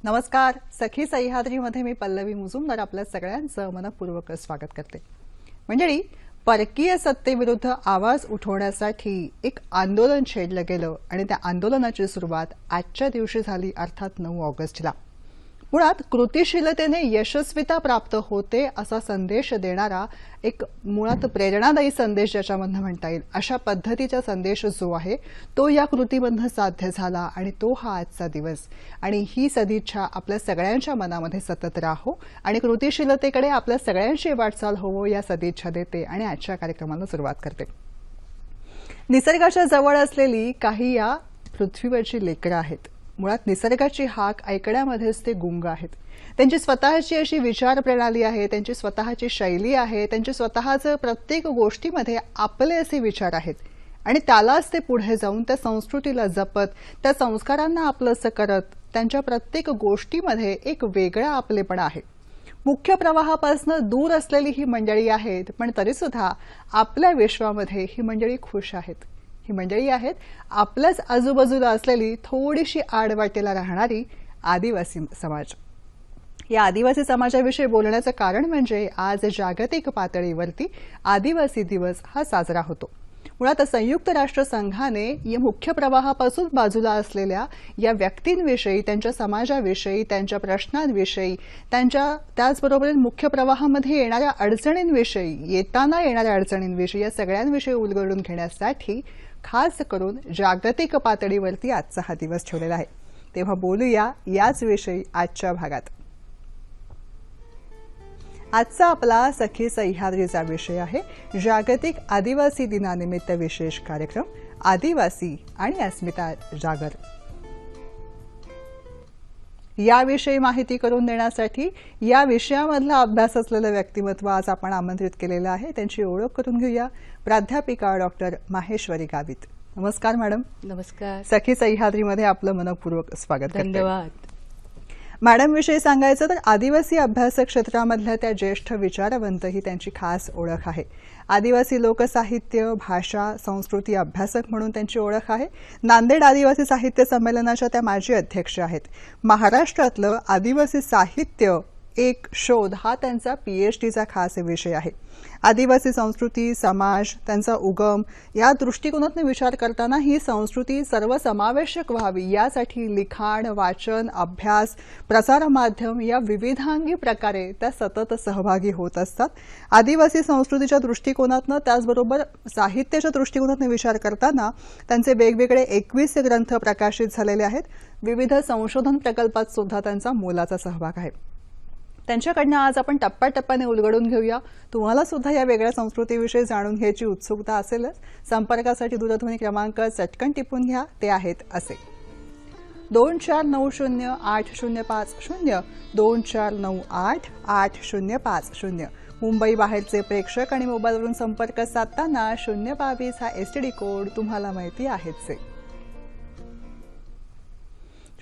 नमस्कार. सखी सह्याद्रीमध्ये मी पल्लवी मुजुमदार आपल्या सगळ्यांचं मनपूर्वक स्वागत करते. मंडळी, परकीय सत्तेविरुद्ध आवाज उठवण्यासाठी एक आंदोलन छेडलं गेलं आणि त्या आंदोलनाची सुरुवात आजच्या दिवशी झाली, अर्थात 9 ऑगस्टला. मुळात कृतिशीलतेने यशस्वीता प्राप्त होते असा संदेश देणारा एक मुळात प्रेरणादायी संदेश ज्याच्यामधनं म्हणता येईल अशा पद्धतीचा संदेश जो आहे तो या कृतीमधनं साध्य झाला आणि तो हा आजचा दिवस. आणि ही सदिच्छा आपल्या सगळ्यांच्या मनामध्ये सतत राहो आणि कृतिशीलतेकडे आपल्या सगळ्यांची वाटचाल होवो या सदिच्छा देते आणि आजच्या कार्यक्रमाला सुरुवात करते. निसर्गाच्या जवळ असलेली काही या पृथ्वीवरची लेकरं आहेत. मुळात निसर्गाची हाक ऐकण्यामध्येच ते गुंग आहेत. त्यांची स्वतःची अशी विचार प्रणाली आहे, त्यांची स्वतःची शैली आहे, त्यांची स्वतःचं प्रत्येक गोष्टीमध्ये आपले असे विचार आहेत आणि त्यालाच ते पुढे जाऊन त्या संस्कृतीला जपत, त्या संस्कारांना आपलंसं करत त्यांच्या प्रत्येक गोष्टीमध्ये एक वेगळा आपलेपणा आहे. मुख्य प्रवाहापासून दूर असलेली ही मंडळी आहेत, पण तरीसुद्धा आपल्या विश्वामध्ये ही मंडळी खुश आहेत. ही मंडळी आहेत आपल्याच आजूबाजूला असलेली थोडीशी आडवाटेला राहणारी आदिवासी समाज. या आदिवासी समाजाविषयी बोलण्याचं कारण म्हणजे आज जागतिक पातळीवरती आदिवासी दिवस हा साजरा होतो. मुळात संयुक्त राष्ट्र संघाने या मुख्य प्रवाहापासून बाजूला असलेल्या या व्यक्तींविषयी, त्यांच्या समाजाविषयी, त्यांच्या प्रश्नांविषयी, त्याचबरोबर मुख्य प्रवाहामध्ये येणाऱ्या अडचणींविषयी, येताना येणाऱ्या अडचणींविषयी या सगळ्यांविषयी उलगडून घेण्यासाठी खास करून जागतिक पातळीवरती आजचा हा दिवस ठेवलेला आहे. तेव्हा बोलूया याच विषयी आजच्या भागात. आजचा आपला सखी सह्याद्रीचा विषय आहे जागतिक आदिवासी दिनानिमित्त विशेष कार्यक्रम आदिवासी आणि अस्मिता जागर. याविषयी माहिती करून देण्यासाठी या विषयामधला अभ्यास असलेलं व्यक्तिमत्व आज आपण आमंत्रित केलेलं आहे. त्यांची ओळख करून घेऊया. प्राध्यापिका डॉक्टर माहेश्वरी गावित. नमस्कार मॅडम. नमस्कार. सखी सह्याद्रीमध्ये आपलं मनपूर्वक स्वागत करते. धन्यवाद. मॅडम विषयी सांगायचं तर आदिवासी अभ्यास क्षेत्रामधल्या त्या ज्येष्ठ विचारवंत ही त्यांची खास ओळख आहे. आदिवासी लोकसाहित्य, भाषा, संस्कृती अभ्यासक म्हणून त्यांची ओळख आहे. नांदेड आदिवासी साहित्य संमेलनाच्या त्या माजी अध्यक्ष आहेत. महाराष्ट्रातलं आदिवासी साहित्य एक शोध हा त्यांचा PhDचा खास विषय आहे. आदिवासी संस्कृती, समाज, त्यांचा उगम या दृष्टिकोनातून विचार करताना ही संस्कृती सर्वसमावेशक व्हावी यासाठी लिखाण, वाचन, अभ्यास, प्रसारमाध्यम या विविधांगी प्रकारे त्या सतत सहभागी होत असतात. आदिवासी संस्कृतीच्या दृष्टिकोनातून त्याचबरोबर साहित्याच्या दृष्टिकोनातून विचार करताना त्यांचे वेगवेगळे 21 ग्रंथ प्रकाशित झालेले आहेत. विविध संशोधन प्रकल्पात सुद्धा त्यांचा मोलाचा सहभाग आहे. त्यांच्याकडनं आज आपण टप्प्याटप्प्याने उलगडून घेऊया. तुम्हाला सुद्धा या वेगळ्या संस्कृतीविषयी जाणून घ्यायची उत्सुकता असेलच. संपर्कासाठी दूरध्वनी क्रमांक चटकन टिपून घ्या. ते आहेत असे 24908050 24988050. मुंबई बाहेरचे प्रेक्षक आणि मोबाईलवरून संपर्क साधताना 022 हा STD कोड तुम्हाला माहिती आहेच.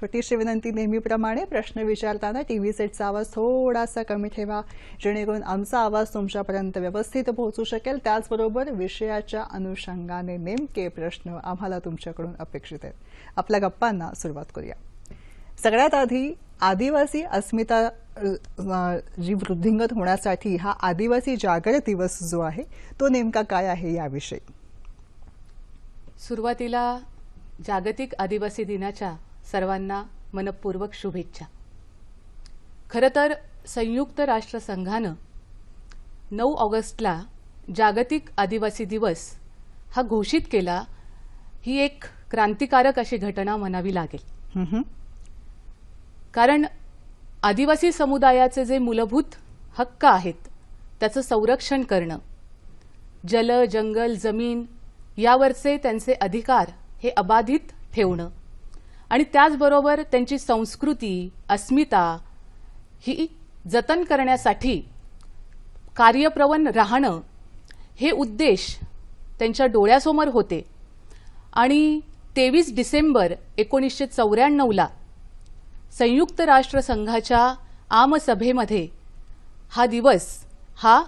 छोटीशी विनंती, नेहमीप्रमाणे प्रश्न विचारताना टीव्ही सेटचा आवाज थोडासा कमी ठेवा जेणेकरून आमचा आवाज तुमच्यापर्यंत व्यवस्थित पोहोचू शकेल. त्याचबरोबर विषयाच्या अनुषंगाने नेमके प्रश्न आम्हाला तुमच्याकडून अपेक्षित आहेत. आपल्या गप्पांना सुरुवात करूया. सगळ्यात आधी आदिवासी अस्मिता जी वृद्धिंगत होण्यासाठी हा आदिवासी जागर दिवस जो आहे तो नेमका काय आहे याविषयी. सुरुवातीला जागतिक आदिवासी दिनाच्या सर्वांना मनपूर्वक शुभेच्छा. खरं तर संयुक्त राष्ट्र संघानं 9 ऑगस्टला जागतिक आदिवासी दिवस हा घोषित केला. ही एक क्रांतिकारक अशी घटना म्हणावी लागेल. कारण आदिवासी समुदायाचे जे मूलभूत हक्क आहेत त्याचं संरक्षण करणं, जल, जंगल, जमीन यावरचे त्यांचे अधिकार हे अबाधित ठेवणं आणि त्याचबरोबर त्यांची संस्कृती, अस्मिता ही जतन करण्यासाठी कार्यप्रवण राहणं हे उद्देश त्यांच्या डोळ्यासमोर होते. आणि 23 डिसेंबर 1994ला संयुक्त राष्ट्र संघाच्या आमसभेमध्ये हा दिवस हा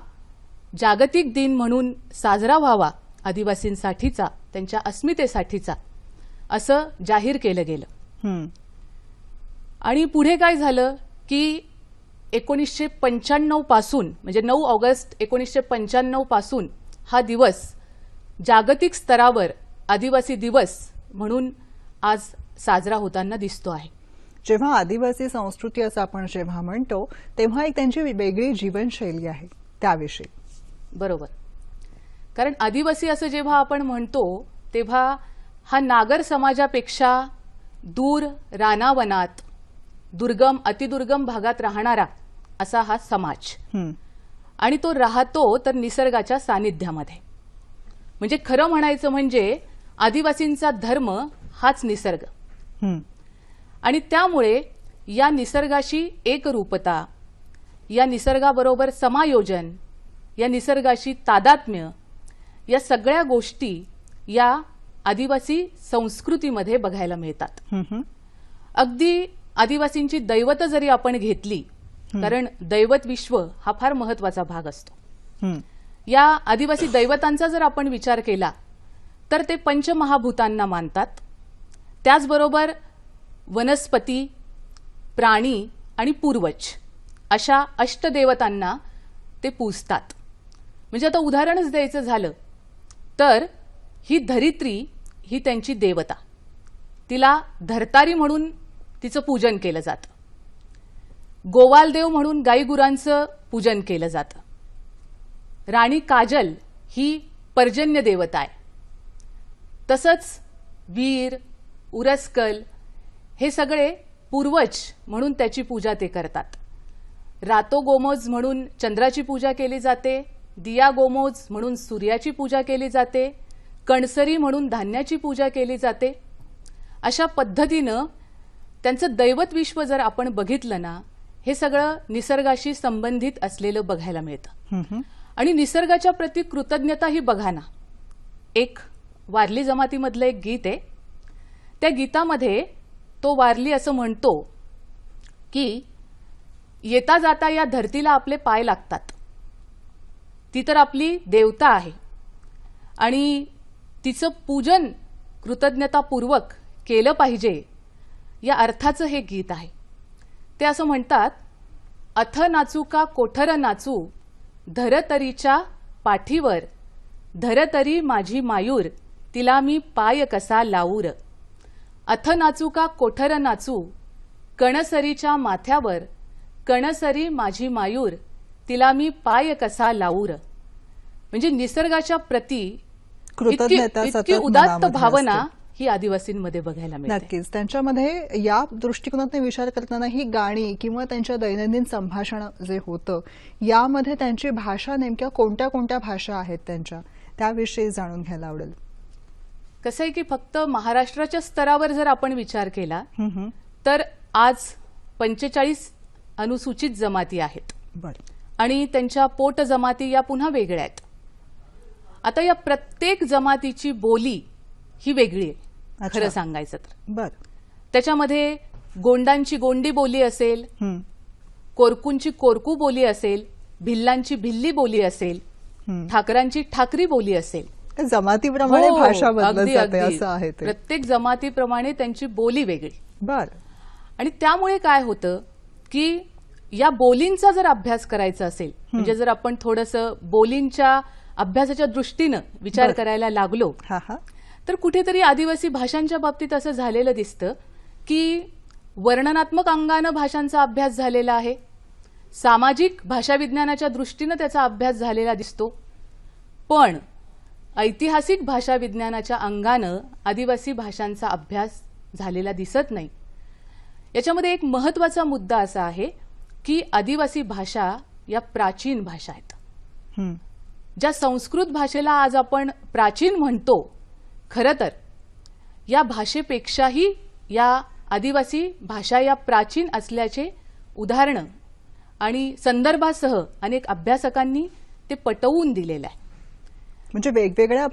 जागतिक दिन म्हणून साजरा व्हावा आदिवासींसाठीचा, त्यांच्या अस्मितेसाठीचा, असं जाहीर केलं गेलं. आणि पुढे काय झालं की 1995 पासून म्हणजे 9 ऑगस्ट 1995 पासून हा दिवस जागतिक स्तरावर आदिवासी दिवस म्हणून आज साजरा होताना दिसतो आहे. जेव्हा आदिवासी संस्कृती असं आपण जेव्हा म्हणतो तेव्हा एक त्यांची वेगळी जीवनशैली आहे त्याविषयी. बरोबर. कारण आदिवासी असं जेव्हा आपण म्हणतो तेव्हा हा नागर समाजापेक्षा दूर रानावनात दुर्गम अतिदुर्गम भागात राहणारा असा हा समाज. आणि तो राहतो तर निसर्गाच्या सानिध्यामध्ये. म्हणजे खरं म्हणायचं म्हणजे आदिवासींचा धर्म हाच निसर्ग. आणि त्यामुळे या निसर्गाशी एकरूपता, या निसर्गाबरोबर समायोजन, या निसर्गाशी तादात्म्य, या सगळ्या गोष्टी या आदिवासी संस्कृतीमध्ये बघायला मिळतात. अगदी आदिवासींची दैवत जरी आपण घेतली, कारण दैवत विश्व हा फार महत्वाचा भाग असतो. या आदिवासी दैवतांचा जर आपण विचार केला तर ते पंचमहाभूतांना मानतात. त्याचबरोबर वनस्पती, प्राणी आणि पूर्वज अशा अष्टदेवतांना ते पूजतात. म्हणजे आता उदाहरणच द्यायचं झालं तर ही धरित्री ही त्यांची देवता. तिला धर्तारी म्हणून तिचं पूजन केलं जातं. गोवालदेव म्हणून गाईगुरांचं पूजन केलं जातं. राणी काजल ही पर्जन्य देवता आहे. तसंच वीर, उरस्कल हे सगळे पूर्वज म्हणून त्याची पूजा ते करतात. रातो गोमोज म्हणून चंद्राची पूजा केली जाते. दिया गोमोज म्हणून सूर्याची पूजा केली जाते. कणसरी म्हणून धान्याची पूजा केली जाते. अशा पद्धतीनं त्यांचं दैवत विश्व जर आपण बघितलं ना, हे सगळं निसर्गाशी संबंधित असलेलं बघायला मिळतं. आणि निसर्गाच्या प्रती कृतज्ञता ही बघा ना. एक वारली जमातीमधलं एक गीत आहे. त्या गीतामध्ये तो वारली असं म्हणतो की येता जाता या धरतीला आपले पाय लागतात. ती तर आपली देवता आहे आणि तिचं पूजन कृतज्ञतापूर्वक केलं पाहिजे या अर्थाचं हे गीत आहे. ते असं म्हणतात, अथ नाचू का कोठर नाचू धरतरीच्या पाठीवर, धरतरी माझी मायूर तिला मी पाय कसा लावूर. अथ नाचू का कोठर नाचू कणसरीच्या माथ्यावर, कणसरी माझी मायूर तिला मी पाय कसा लावूर. म्हणजे निसर्गाच्या प्रती इतकी उदात्त भावना ही आदिवासींमध्ये बघायला मिळते. नक्कीच. त्यांच्यामध्ये या दृष्टिकोनातून विचार करताना ही गाणी किंवा त्यांच्या दैनंदिन संभाषण जे होतं यामध्ये त्यांची भाषा नेमक्या कोणत्या कोणत्या भाषा आहेत त्यांच्या त्याविषयी जाणून घ्यायला आवडेल. कसं आहे की फक्त महाराष्ट्राच्या स्तरावर जर आपण विचार केला तर आज 45 अनुसूचित जमाती आहेत. आणि त्यांच्या पोट जमाती या पुन्हा वेगळ्या आहेत. आता या प्रत्येक जमातीची बोली ही वेगळी आहे खरं सांगायचं तर. त्याच्यामध्ये गोंडांची गोंडी बोली असेल, कोरकूंची कोरकू बोली असेल, भिल्लांची भिल्ली बोली असेल, ठाकरांची ठाकरी बोली असेल. जमातीप्रमाणे भाषा बदलत जाते असं आहे ते. प्रत्येक जमातीप्रमाणे त्यांची बोली वेगळी. आणि त्यामुळे काय होतं की या बोलींचा जर अभ्यास करायचा असेल, म्हणजे जर आपण थोडंसं बोलींच्या अभ्यासाच्या दृष्टीनं विचार करायला लागलो तर कुठेतरी आदिवासी भाषांच्या बाबतीत असं झालेलं दिसतं की वर्णनात्मक अंगानं भाषांचा अभ्यास झालेला आहे. सामाजिक भाषाविज्ञानाच्या दृष्टीनं त्याचा अभ्यास झालेला दिसतो. पण ऐतिहासिक भाषाविज्ञानाच्या अंगानं आदिवासी भाषांचा अभ्यास झालेला दिसत नाही. याच्यामध्ये एक महत्वाचा मुद्दा असा आहे की आदिवासी भाषा या प्राचीन भाषा आहेत. ज्या संस्कृत भाषेला आज आपण प्राचीन म्हणतो, खरं तर या भाषेपेक्षाही या आदिवासी भाषा या प्राचीन असल्याचे उदाहरणं आणि संदर्भासह अनेक अभ्यासकांनी ते पटवून दिलेलं आहे. म्हणजे वेगवेगळ्या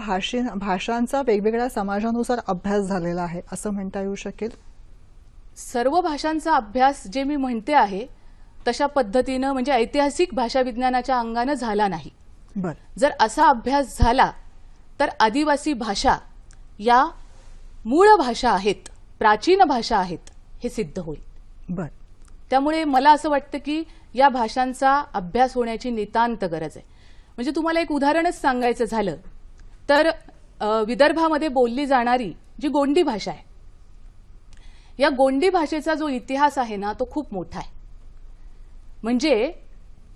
भाषांचा वेगवेगळ्या समाजानुसार अभ्यास झालेला आहे असं म्हणता येऊ शकेल. सर्व भाषांचा अभ्यास जे मी म्हणते आहे तशा पद्धतीनं म्हणजे ऐतिहासिक भाषाविज्ञानाच्या अंगानं झाला नाही. जर असा अभ्यास झाला तर आदिवासी भाषा या मूळ भाषा आहेत, प्राचीन भाषा आहेत हे सिद्ध होईल. बर. त्यामुळे मला असं वाटतं की या भाषांचा अभ्यास होण्याची नितांत गरज आहे. म्हणजे तुम्हाला एक उदाहरणच सांगायचं झालं तर विदर्भामध्ये बोलली जाणारी जी गोंडी भाषा आहे, या गोंडी भाषेचा जो इतिहास आहे ना, तो खूप मोठा आहे. म्हणजे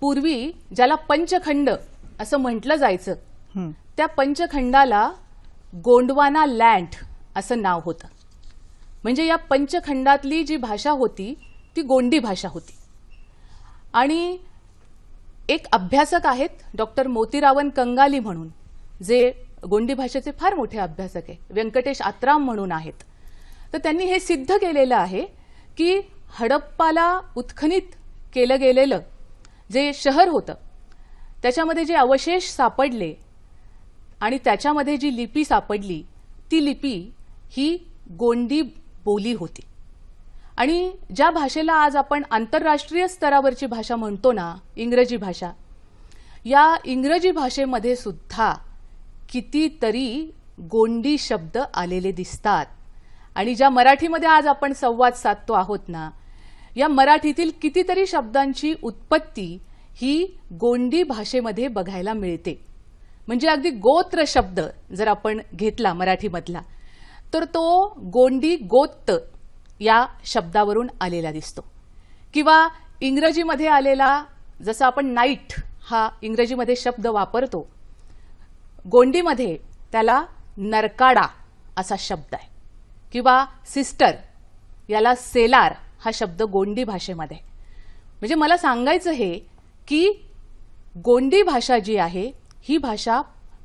पूर्वी ज्याला पंचखंड असं म्हटलं जायचं, त्या पंचखंडाला गोंडवाना लँड असं नाव होतं. म्हणजे या पंचखंडातली जी भाषा होती ती गोंडी भाषा होती. आणि एक अभ्यासक आहेत डॉक्टर मोतीरावन कंगाली म्हणून, जे गोंडी भाषेचे फार मोठे अभ्यासक आहे, व्यंकटेश आत्राम म्हणून आहेत. तर त्यांनी हे सिद्ध केलेलं आहे की हडप्पाला उत्खनित केलं गेलेलं जे शहर होतं त्याच्यामध्ये जे अवशेष सापडले आणि त्याच्यामध्ये जी लिपी सापडली, ती लिपी ही गोंडी बोली होती. आणि ज्या भाषेला आज आपण आंतरराष्ट्रीय स्तरावरची भाषा म्हणतो ना, इंग्रजी भाषा, या इंग्रजी भाषेमध्ये सुद्धा कितीतरी गोंडी शब्द आलेले दिसतात. आणि ज्या मराठीमध्ये आज आपण संवाद साधतो आहोत ना, या मराठीतील कितीतरी शब्दांची उत्पत्ती ही गोंडी भाषेमध्ये बघायला मिळते. म्हणजे अगदी गोत्र शब्द जर आपण घेतला मराठीमधला, तर तो गोंडी गोत्त या शब्दावरून आलेला दिसतो. किंवा इंग्रजीमध्ये आलेला, जसं आपण नाईट हा इंग्रजीमध्ये शब्द वापरतो, गोंडीमध्ये त्याला नरकाडा असा शब्द आहे. किंवा सिस्टर याला सेलार हा शब्द गोंडी भाषेमध्ये. म्हणजे मला सांगायचं हे की गोंडी भाषा जी आहे ही भाषा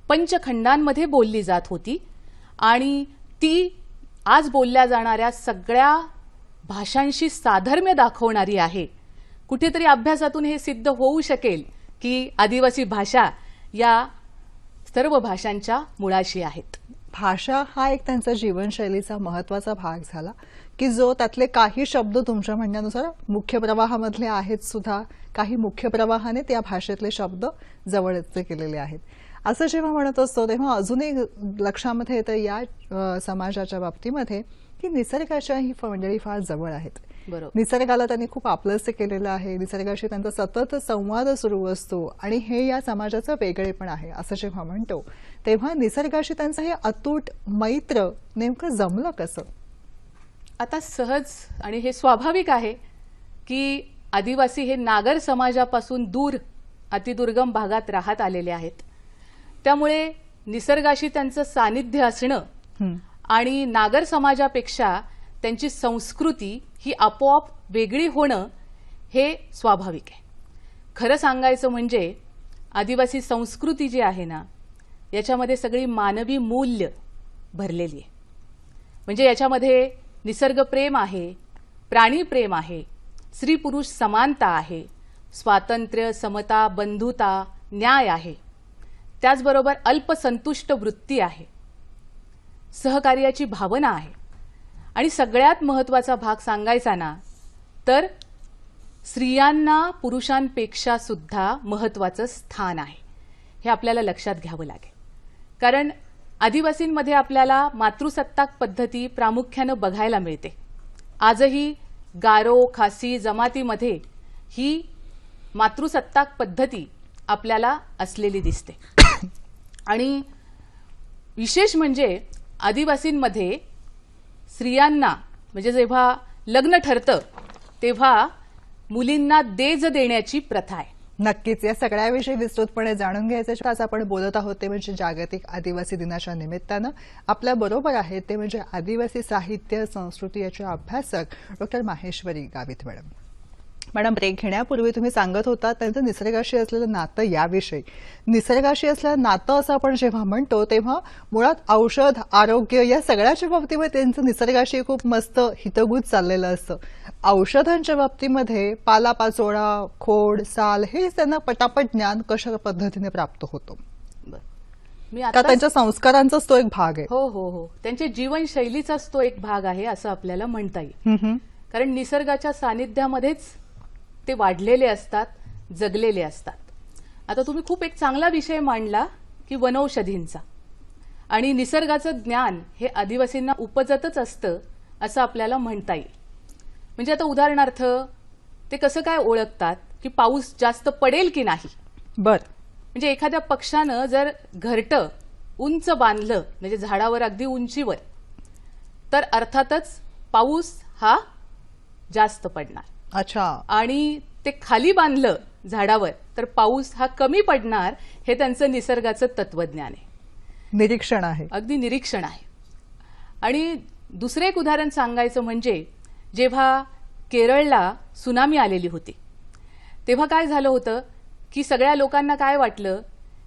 पंचखंडांमध्ये बोलली जात होती आणि ती आज बोलल्या जाणाऱ्या सगळ्या भाषांशी साधर्म्य दाखवणारी आहे. कुठेतरी अभ्यासातून हे सिद्ध होऊ शकेल की आदिवासी भाषा या सर्व भाषांच्या मुळाशी आहेत. भाषा हा एक त्यांचा जीवनशैलीचा महत्वाचा भाग झाला की जो त्यातले काही शब्द तुमच्या म्हणण्यानुसार मुख्य प्रवाहामधले आहेत सुद्धा, काही मुख्य प्रवाहाने त्या भाषेतले शब्द जवळचे केलेले आहेत. असं जेव्हा म्हणत असतो तेव्हा अजूनही लक्षामध्ये येतं या समाजाच्या बाबतीमध्ये की निसर्गाच्या ही मंडळी फार जवळ आहेत. बरोबर. निसर्गाला त्यांनी खूप आपलंसं केलेलं आहे, निसर्गाशी त्यांचा सतत संवाद सुरू असतो आणि हे या समाजाचं वेगळेपण आहे. असं जेव्हा म्हणतो तेव्हा निसर्गाशी त्यांचं हे अतूट मैत्र नेमकं जमलं कसं? आता सहज आणि हे स्वाभाविक आहे की आदिवासी हे नागर समाजापासून दूर अतिदुर्गम भागात राहत आलेले आहेत. त्यामुळे निसर्गाशी त्यांचं सानिध्य असणं आणि नागर समाजापेक्षा त्यांची संस्कृती ही आपोआप वेगळी होणं हे स्वाभाविक आहे. खरं सांगायचं म्हणजे आदिवासी संस्कृती जी आहे ना, याच्यामध्ये सगळी मानवी मूल्य भरलेली आहे. म्हणजे याच्यामध्ये निसर्गप्रेम आहे, प्राणीप्रेम आहे, स्त्री पुरुष समानता आहे, स्वातंत्र्य, समता, बंधुता, न्याय आहे. त्याचबरोबर अल्पसंतुष्ट वृत्ती आहे, सहकार्याची भावना आहे आणि सगळ्यात महत्त्वाचा भाग सांगायचा ना तर स्त्रियांना पुरुषांपेक्षा सुद्धा महत्त्वाचं स्थान आहे. हे आपल्याला लक्षात घ्यावं लागेल. कारण आदिवासींमध्ये आपल्याला मातृसत्ताक पद्धती प्रामुख्यानं बघायला मिळते. आजही गारो, खासी जमातीमध्ये ही मातृसत्ताक पद्धती आपल्याला असलेली दिसते. आणि विशेष म्हणजे आदिवासींमध्ये स्त्रियांना म्हणजे जेव्हा लग्न ठरतं तेव्हा मुलींना देज देण्याची प्रथा आहे. नक्कीच या सगळ्याविषयी विस्तृतपणे जाणून घ्यायचं आज आपण बोलत आहोत ते म्हणजे जागतिक आदिवासी दिनाच्या निमित्तानं. आपल्या बरोबर आहेत ते म्हणजे आदिवासी साहित्य संस्कृती याचे अभ्यासक doctor Maheshwari Gavit madam. Madam, break घेण्यापूर्वी तुम्ही सांगत होता त्यांचं निसर्गाशी असलेलं नातं याविषयी. निसर्गाशी असलेलं नातं असं आपण जेव्हा म्हणतो तेव्हा मुळात औषध, आरोग्य या सगळ्याच्या बाबतीमध्ये त्यांचं निसर्गाशी खूप मस्त हितगुज चाललेलं असतं. औषधांच्या बाबतीमध्ये पालापाचोळा, खोड, साल हे त्यांना पटापट ज्ञान कशा पद्धतीने प्राप्त होतं? मी का आता त्यांच्या संस्कारांचाच तो एक भाग आहे? हो हो हो, त्यांच्या जीवनशैलीचाच तो एक भाग आहे असं आपल्याला म्हणता येईल. कारण निसर्गाच्या सानिध्यामध्येच ते वाढलेले असतात, जगलेले असतात. आता तुम्ही खूप एक चांगला विषय मांडला की वनौषधींचा. आणि निसर्गाचं ज्ञान हे आदिवासींना उपजतच असतं असं आपल्याला म्हणता येईल. म्हणजे आता उदाहरणार्थ ते कसं काय ओळखतात की पाऊस जास्त पडेल की नाही. बर. म्हणजे एखाद्या पक्षानं जर घरटं उंच बांधलं म्हणजे झाडावर अगदी उंचीवर, तर अर्थातच पाऊस हा जास्त पडणार. अच्छा. आणि ते खाली बांधलं झाडावर तर पाऊस हा कमी पडणार. हे त्यांचं निसर्गाचं तत्वज्ञान आहे, निरीक्षण आहे. अगदी निरीक्षण आहे. आणि दुसरं एक उदाहरण सांगायचं म्हणजे जेव्हा केरळला सुनामी आलेली होती तेव्हा काय झालं होतं की सगळ्या लोकांना काय वाटलं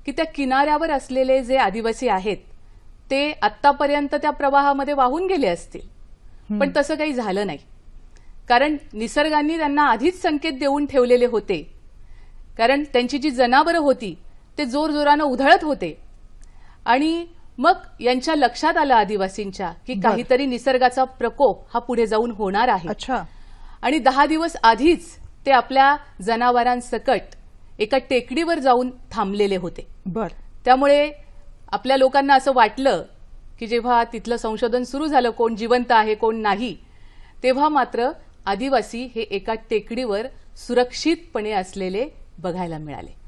की त्या किनाऱ्यावर असलेले जे आदिवासी आहेत ते आत्तापर्यंत त्या प्रवाहामध्ये वाहून गेले असतील. पण तसं काही झालं नाही, कारण निसर्गाने त्यांना आधीच संकेत देऊन ठेवलेले होते. कारण त्यांची जी जनावरं होती ते जोरजोरानं उधळत होते आणि मग यांच्या लक्षात आलं आदिवासींच्या की काहीतरी निसर्गाचा प्रकोप हा पुढे जाऊन होणार आहे. अच्छा. आणि 10 दिवस आधीच ते आपल्या जनावरांसकट एका टेकडीवर जाऊन थांबलेले होते. बर. त्यामुळे आपल्या लोकांना असं वाटलं की जेव्हा तिथलं संशोधन सुरू झालं कोण जिवंत आहे कोण नाही, तेव्हा मात्र आदिवासी हे एका टेकडीवर सुरक्षितपणे असलेले बघायला मिळाले.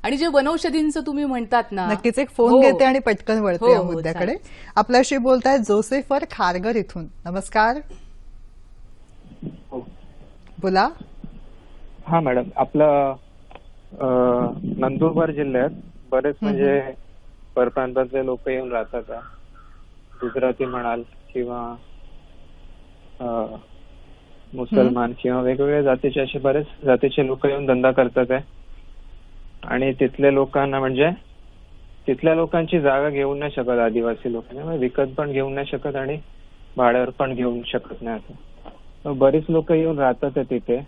आणि जे वनौषधींचं तुम्ही म्हणतात ना, नक्कीच एक फोन हो. घेते आणि पटकन वळते हो, या हो, मुद्द्याकडे. चालेल. आपल्याशी बोलतायत जोसेफर खारगर इथून. नमस्कार. बोला. हा मॅडम, आपलं नंदुरबार जिल्ह्यात बरेच म्हणजे परप्रांतातले लोक येऊन राहतात. गुजराती म्हणाल किंवा मुसलमान किंवा वेगवेगळ्या जातीचे असे बरेच जातीचे लोक येऊन धंदा करतात आहे. आणि तिथल्या लोकांना म्हणजे तिथल्या लोकांची जागा घेऊन नाही शकत आदिवासी लोकांना, विकत पण घेऊन नाही शकत आणि भाड्यावर पण घेऊन शकत नाही. असं बरीच लोक येऊन राहतात तिथे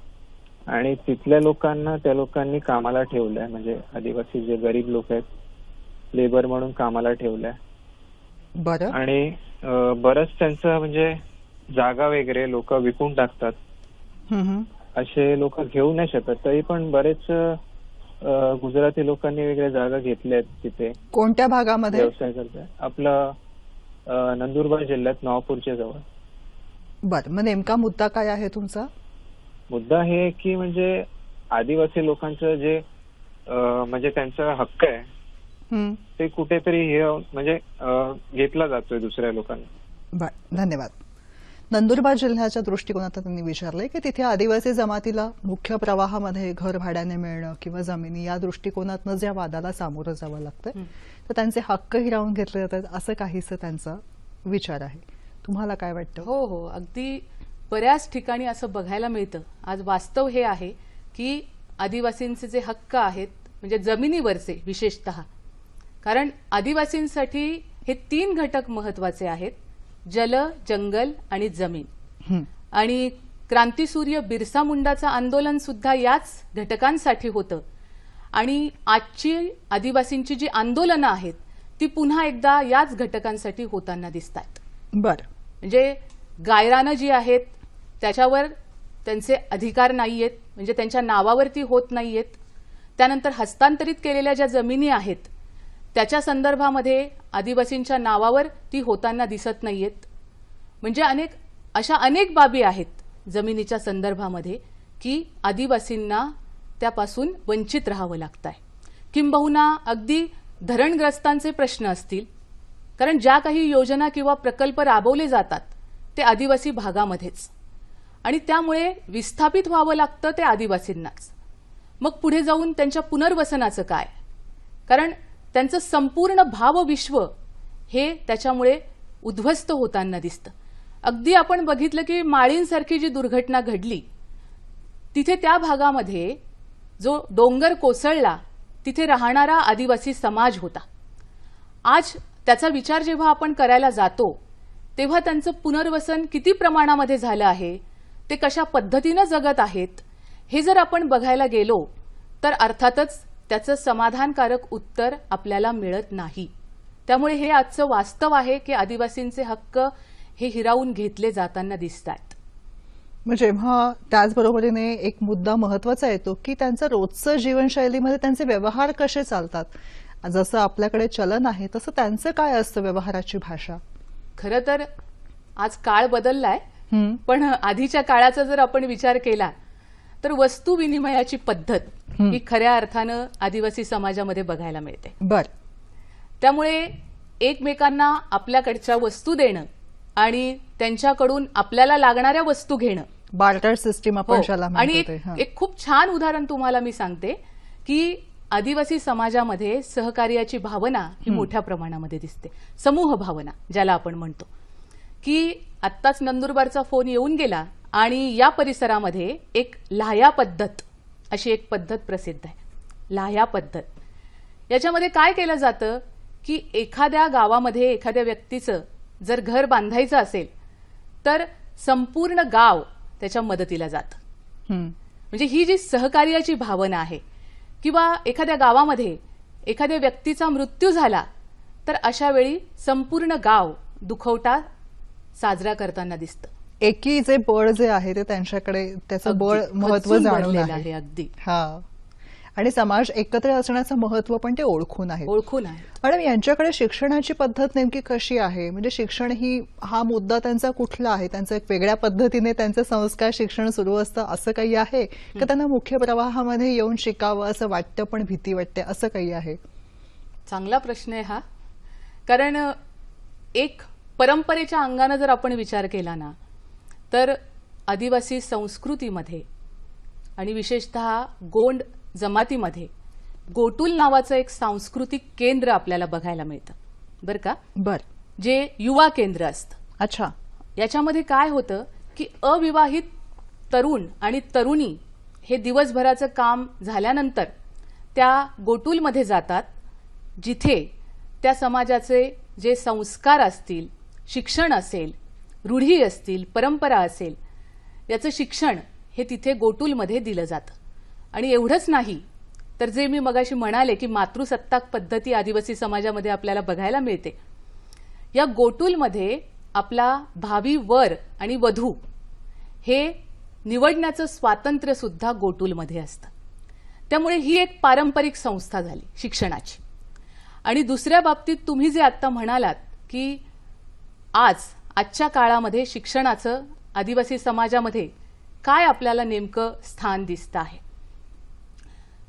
आणि तिथल्या लोकांना त्या लोकांनी कामाला ठेवलंय. म्हणजे आदिवासी जे गरीब लोक आहेत लेबर म्हणून कामाला ठेवलंय. बरं. आणि बरंच त्यांचं म्हणजे जागा वगैरे लोक विकून टाकतात. असे लोक घेऊ नाही शकत. तरी पण बरेच गुजराती लोकांनी वगैरे जागा घेतल्या आहेत तिथे. कोणत्या भागामध्ये व्यवसाय करतात? आपलं नंदुरबार जिल्ह्यात नवापूरच्या जवळ. बर. मग नेमका मुद्दा काय आहे तुमचा? मुद्दा हे की म्हणजे आदिवासी लोकांचं जे म्हणजे त्यांचा हक्क आहे ते कुठेतरी हे म्हणजे घेतला जातोय दुसऱ्या लोकांना. बर. धन्यवाद. नंदुरबार जिल्ह्याच्या दृष्टिकोनातून त्यांनी विचारलंय की तिथे आदिवासी जमातीला मुख्य प्रवाहामध्ये घर भाड्याने मिळणं किंवा जमिनी या दृष्टिकोनातनं ज्या वादाला सामोरं जावं लागतं तर त्यांचे हक्क हिरावून घेतले जातात असं काहीसं त्यांचा विचार आहे. तुम्हाला काय वाटतं? हो हो, अगदी बऱ्याच ठिकाणी असं बघायला मिळतं. आज वास्तव हे आहे की आदिवासींचे जे हक्क आहेत म्हणजे जमिनीवरचे विशेषतः, कारण आदिवासींसाठी हे 3 घटक महत्वाचे आहेत: जल, जंगल आणि जमीन. आणि क्रांतीसूर्य बिरसा मुंडाचं आंदोलन सुद्धा याच घटकांसाठी होतं. आणि आजची आदिवासींची जी आंदोलनं आहेत ती पुन्हा एकदा याच घटकांसाठी होताना दिसतात. बर. म्हणजे गायरानं जी आहेत त्याच्यावर त्यांचे अधिकार नाहीयेत, म्हणजे त्यांच्या नावावरती होत नाहीयेत. त्यानंतर हस्तांतरित केलेल्या ज्या जमिनी आहेत त्याच्या संदर्भामध्ये आदिवासींच्या नावावर ती होताना दिसत नाहीयेत. म्हणजे अशा अनेक बाबी आहेत जमिनीच्या संदर्भामध्ये की आदिवासींना त्यापासून वंचित राहावं लागतंय. किंबहुना अगदी धरणग्रस्तांचे प्रश्न असतील, कारण ज्या काही योजना किंवा प्रकल्प राबवले जातात ते आदिवासी भागामध्येच, आणि त्यामुळे विस्थापित व्हावं लागतं ते आदिवासींनाच. मग पुढे जाऊन त्यांच्या पुनर्वसनाचं काय? कारण त्यांचं संपूर्ण भावविश्व हे त्याच्यामुळे उद्ध्वस्त होताना दिसतं. अगदी आपण बघितलं की माळींसारखी जी दुर्घटना घडली तिथे त्या भागामध्ये जो डोंगर कोसळला तिथे राहणारा आदिवासी समाज होता. आज त्याचा विचार जेव्हा आपण करायला जातो तेव्हा त्यांचं पुनर्वसन किती प्रमाणामध्ये झालं आहे, ते कशा पद्धतीनं जगत आहेत, हे जर आपण बघायला गेलो तर अर्थातच त्याचं समाधानकारक उत्तर आपल्याला मिळत नाही. त्यामुळे हे आजचं वास्तव आहे की आदिवासींचे हक्क हे हिरावून घेतले जाताना दिसतात. मग जेव्हा त्याचबरोबरीने एक मुद्दा महत्वाचा येतो की त्यांचं रोजचं जीवनशैलीमध्ये त्यांचे व्यवहार कसे चालतात. जसं आपल्याकडे चलन आहे तसं त्यांचं काय असतं व्यवहाराची भाषा? खरं तर आज काळ बदललाय हम्म. पण आधीच्या काळाचा जर आपण विचार केला तर वस्तू विनिमयाची पद्धत ही खऱ्या अर्थानं आदिवासी समाजामध्ये बघायला मिळते. बर. त्यामुळे एकमेकांना आपल्याकडच्या वस्तू देणं आणि त्यांच्याकडून आपल्याला लागणाऱ्या वस्तू घेणं, बार्टर सिस्टीम आपण हो. ज्याला आणि म्हणतो ते. हां. एक खूप छान उदाहरण तुम्हाला मी सांगते की आदिवासी समाजामध्ये सहकार्याची भावना ही मोठ्या प्रमाणामध्ये दिसते. समूह भावना ज्याला आपण म्हणतो, की आत्ताच नंदुरबारचा फोन येऊन गेला आणि या परिसरामध्ये एक लाह्या पद्धत अशी एक पद्धत प्रसिद्ध आहे. लाह्या पद्धत याच्यामध्ये काय केलं जातं की एखाद्या गावामध्ये एखाद्या व्यक्तीचं जर घर बांधायचं असेल तर संपूर्ण गाव त्याच्या मदतीला जातं. हम्म. म्हणजे ही जी सहकार्याची भावना आहे, किंवा एखाद्या गावामध्ये एखाद्या व्यक्तीचा मृत्यू झाला तर अशा वेळी संपूर्ण गाव दुखवटा साजरा करताना दिसतं. एकी जे बळ जे आहे ते त्यांच्याकडे त्याचं अगदी बळ महत्व खचून जाणून भरलेलं आहे. अगदी हा. आणि समाज एकत्र असण्याचं महत्व पण ते ओळखून आहे. ओळखून आहे. मॅडम, यांच्याकडे शिक्षणाची पद्धत नेमकी कशी आहे? म्हणजे शिक्षण ही हा मुद्दा त्यांचा कुठला आहे? त्यांचं एक वेगळ्या पद्धतीने त्यांचं संस्कार शिक्षण सुरू असतं असं काही आहे का त्यांना मुख्य प्रवाहामध्ये येऊन शिकावं असं वाटतं पण भीती वाटते असं काही आहे? चांगला प्रश्न आहे हा. कारण एक परंपरेच्या अंगानं जर आपण विचार केला ना तर आदिवासी संस्कृतीमध्ये आणि विशेषतः गोंड जमातीमध्ये गोटुल नावाचं एक सांस्कृतिक केंद्र आपल्याला बघायला मिळतं बरं का. बर. जे युवा केंद्र असतं. अच्छा. याच्यामध्ये काय होतं की अविवाहित तरुण आणि तरुणी हे दिवसभराचं काम झाल्यानंतर त्या गोटुलमध्ये जातात, जिथे त्या समाजाचे जे संस्कार असतील, शिक्षण असेल, रूढी असतील, परंपरा असेल, याचं शिक्षण हे तिथे गोटुलमध्ये दिलं जातं. आणि एवढंच नाही तर जे मी मगाशी म्हणाले की मातृसत्ताक पद्धती आदिवासी समाजामध्ये आपल्याला बघायला मिळते, या गोटुलमध्ये आपला भावी वर आणि वधू हे निवडण्याचं स्वातंत्र्य सुद्धा गोटुलमध्ये असतं. त्यामुळे ही एक पारंपरिक संस्था झाली शिक्षणाची. आणि दुसऱ्या बाबतीत तुम्ही जे आत्ता म्हणालात की आजच्या काळामध्ये शिक्षणाचं आदिवासी समाजामध्ये काय आपल्याला नेमकं स्थान दिसतं आहे,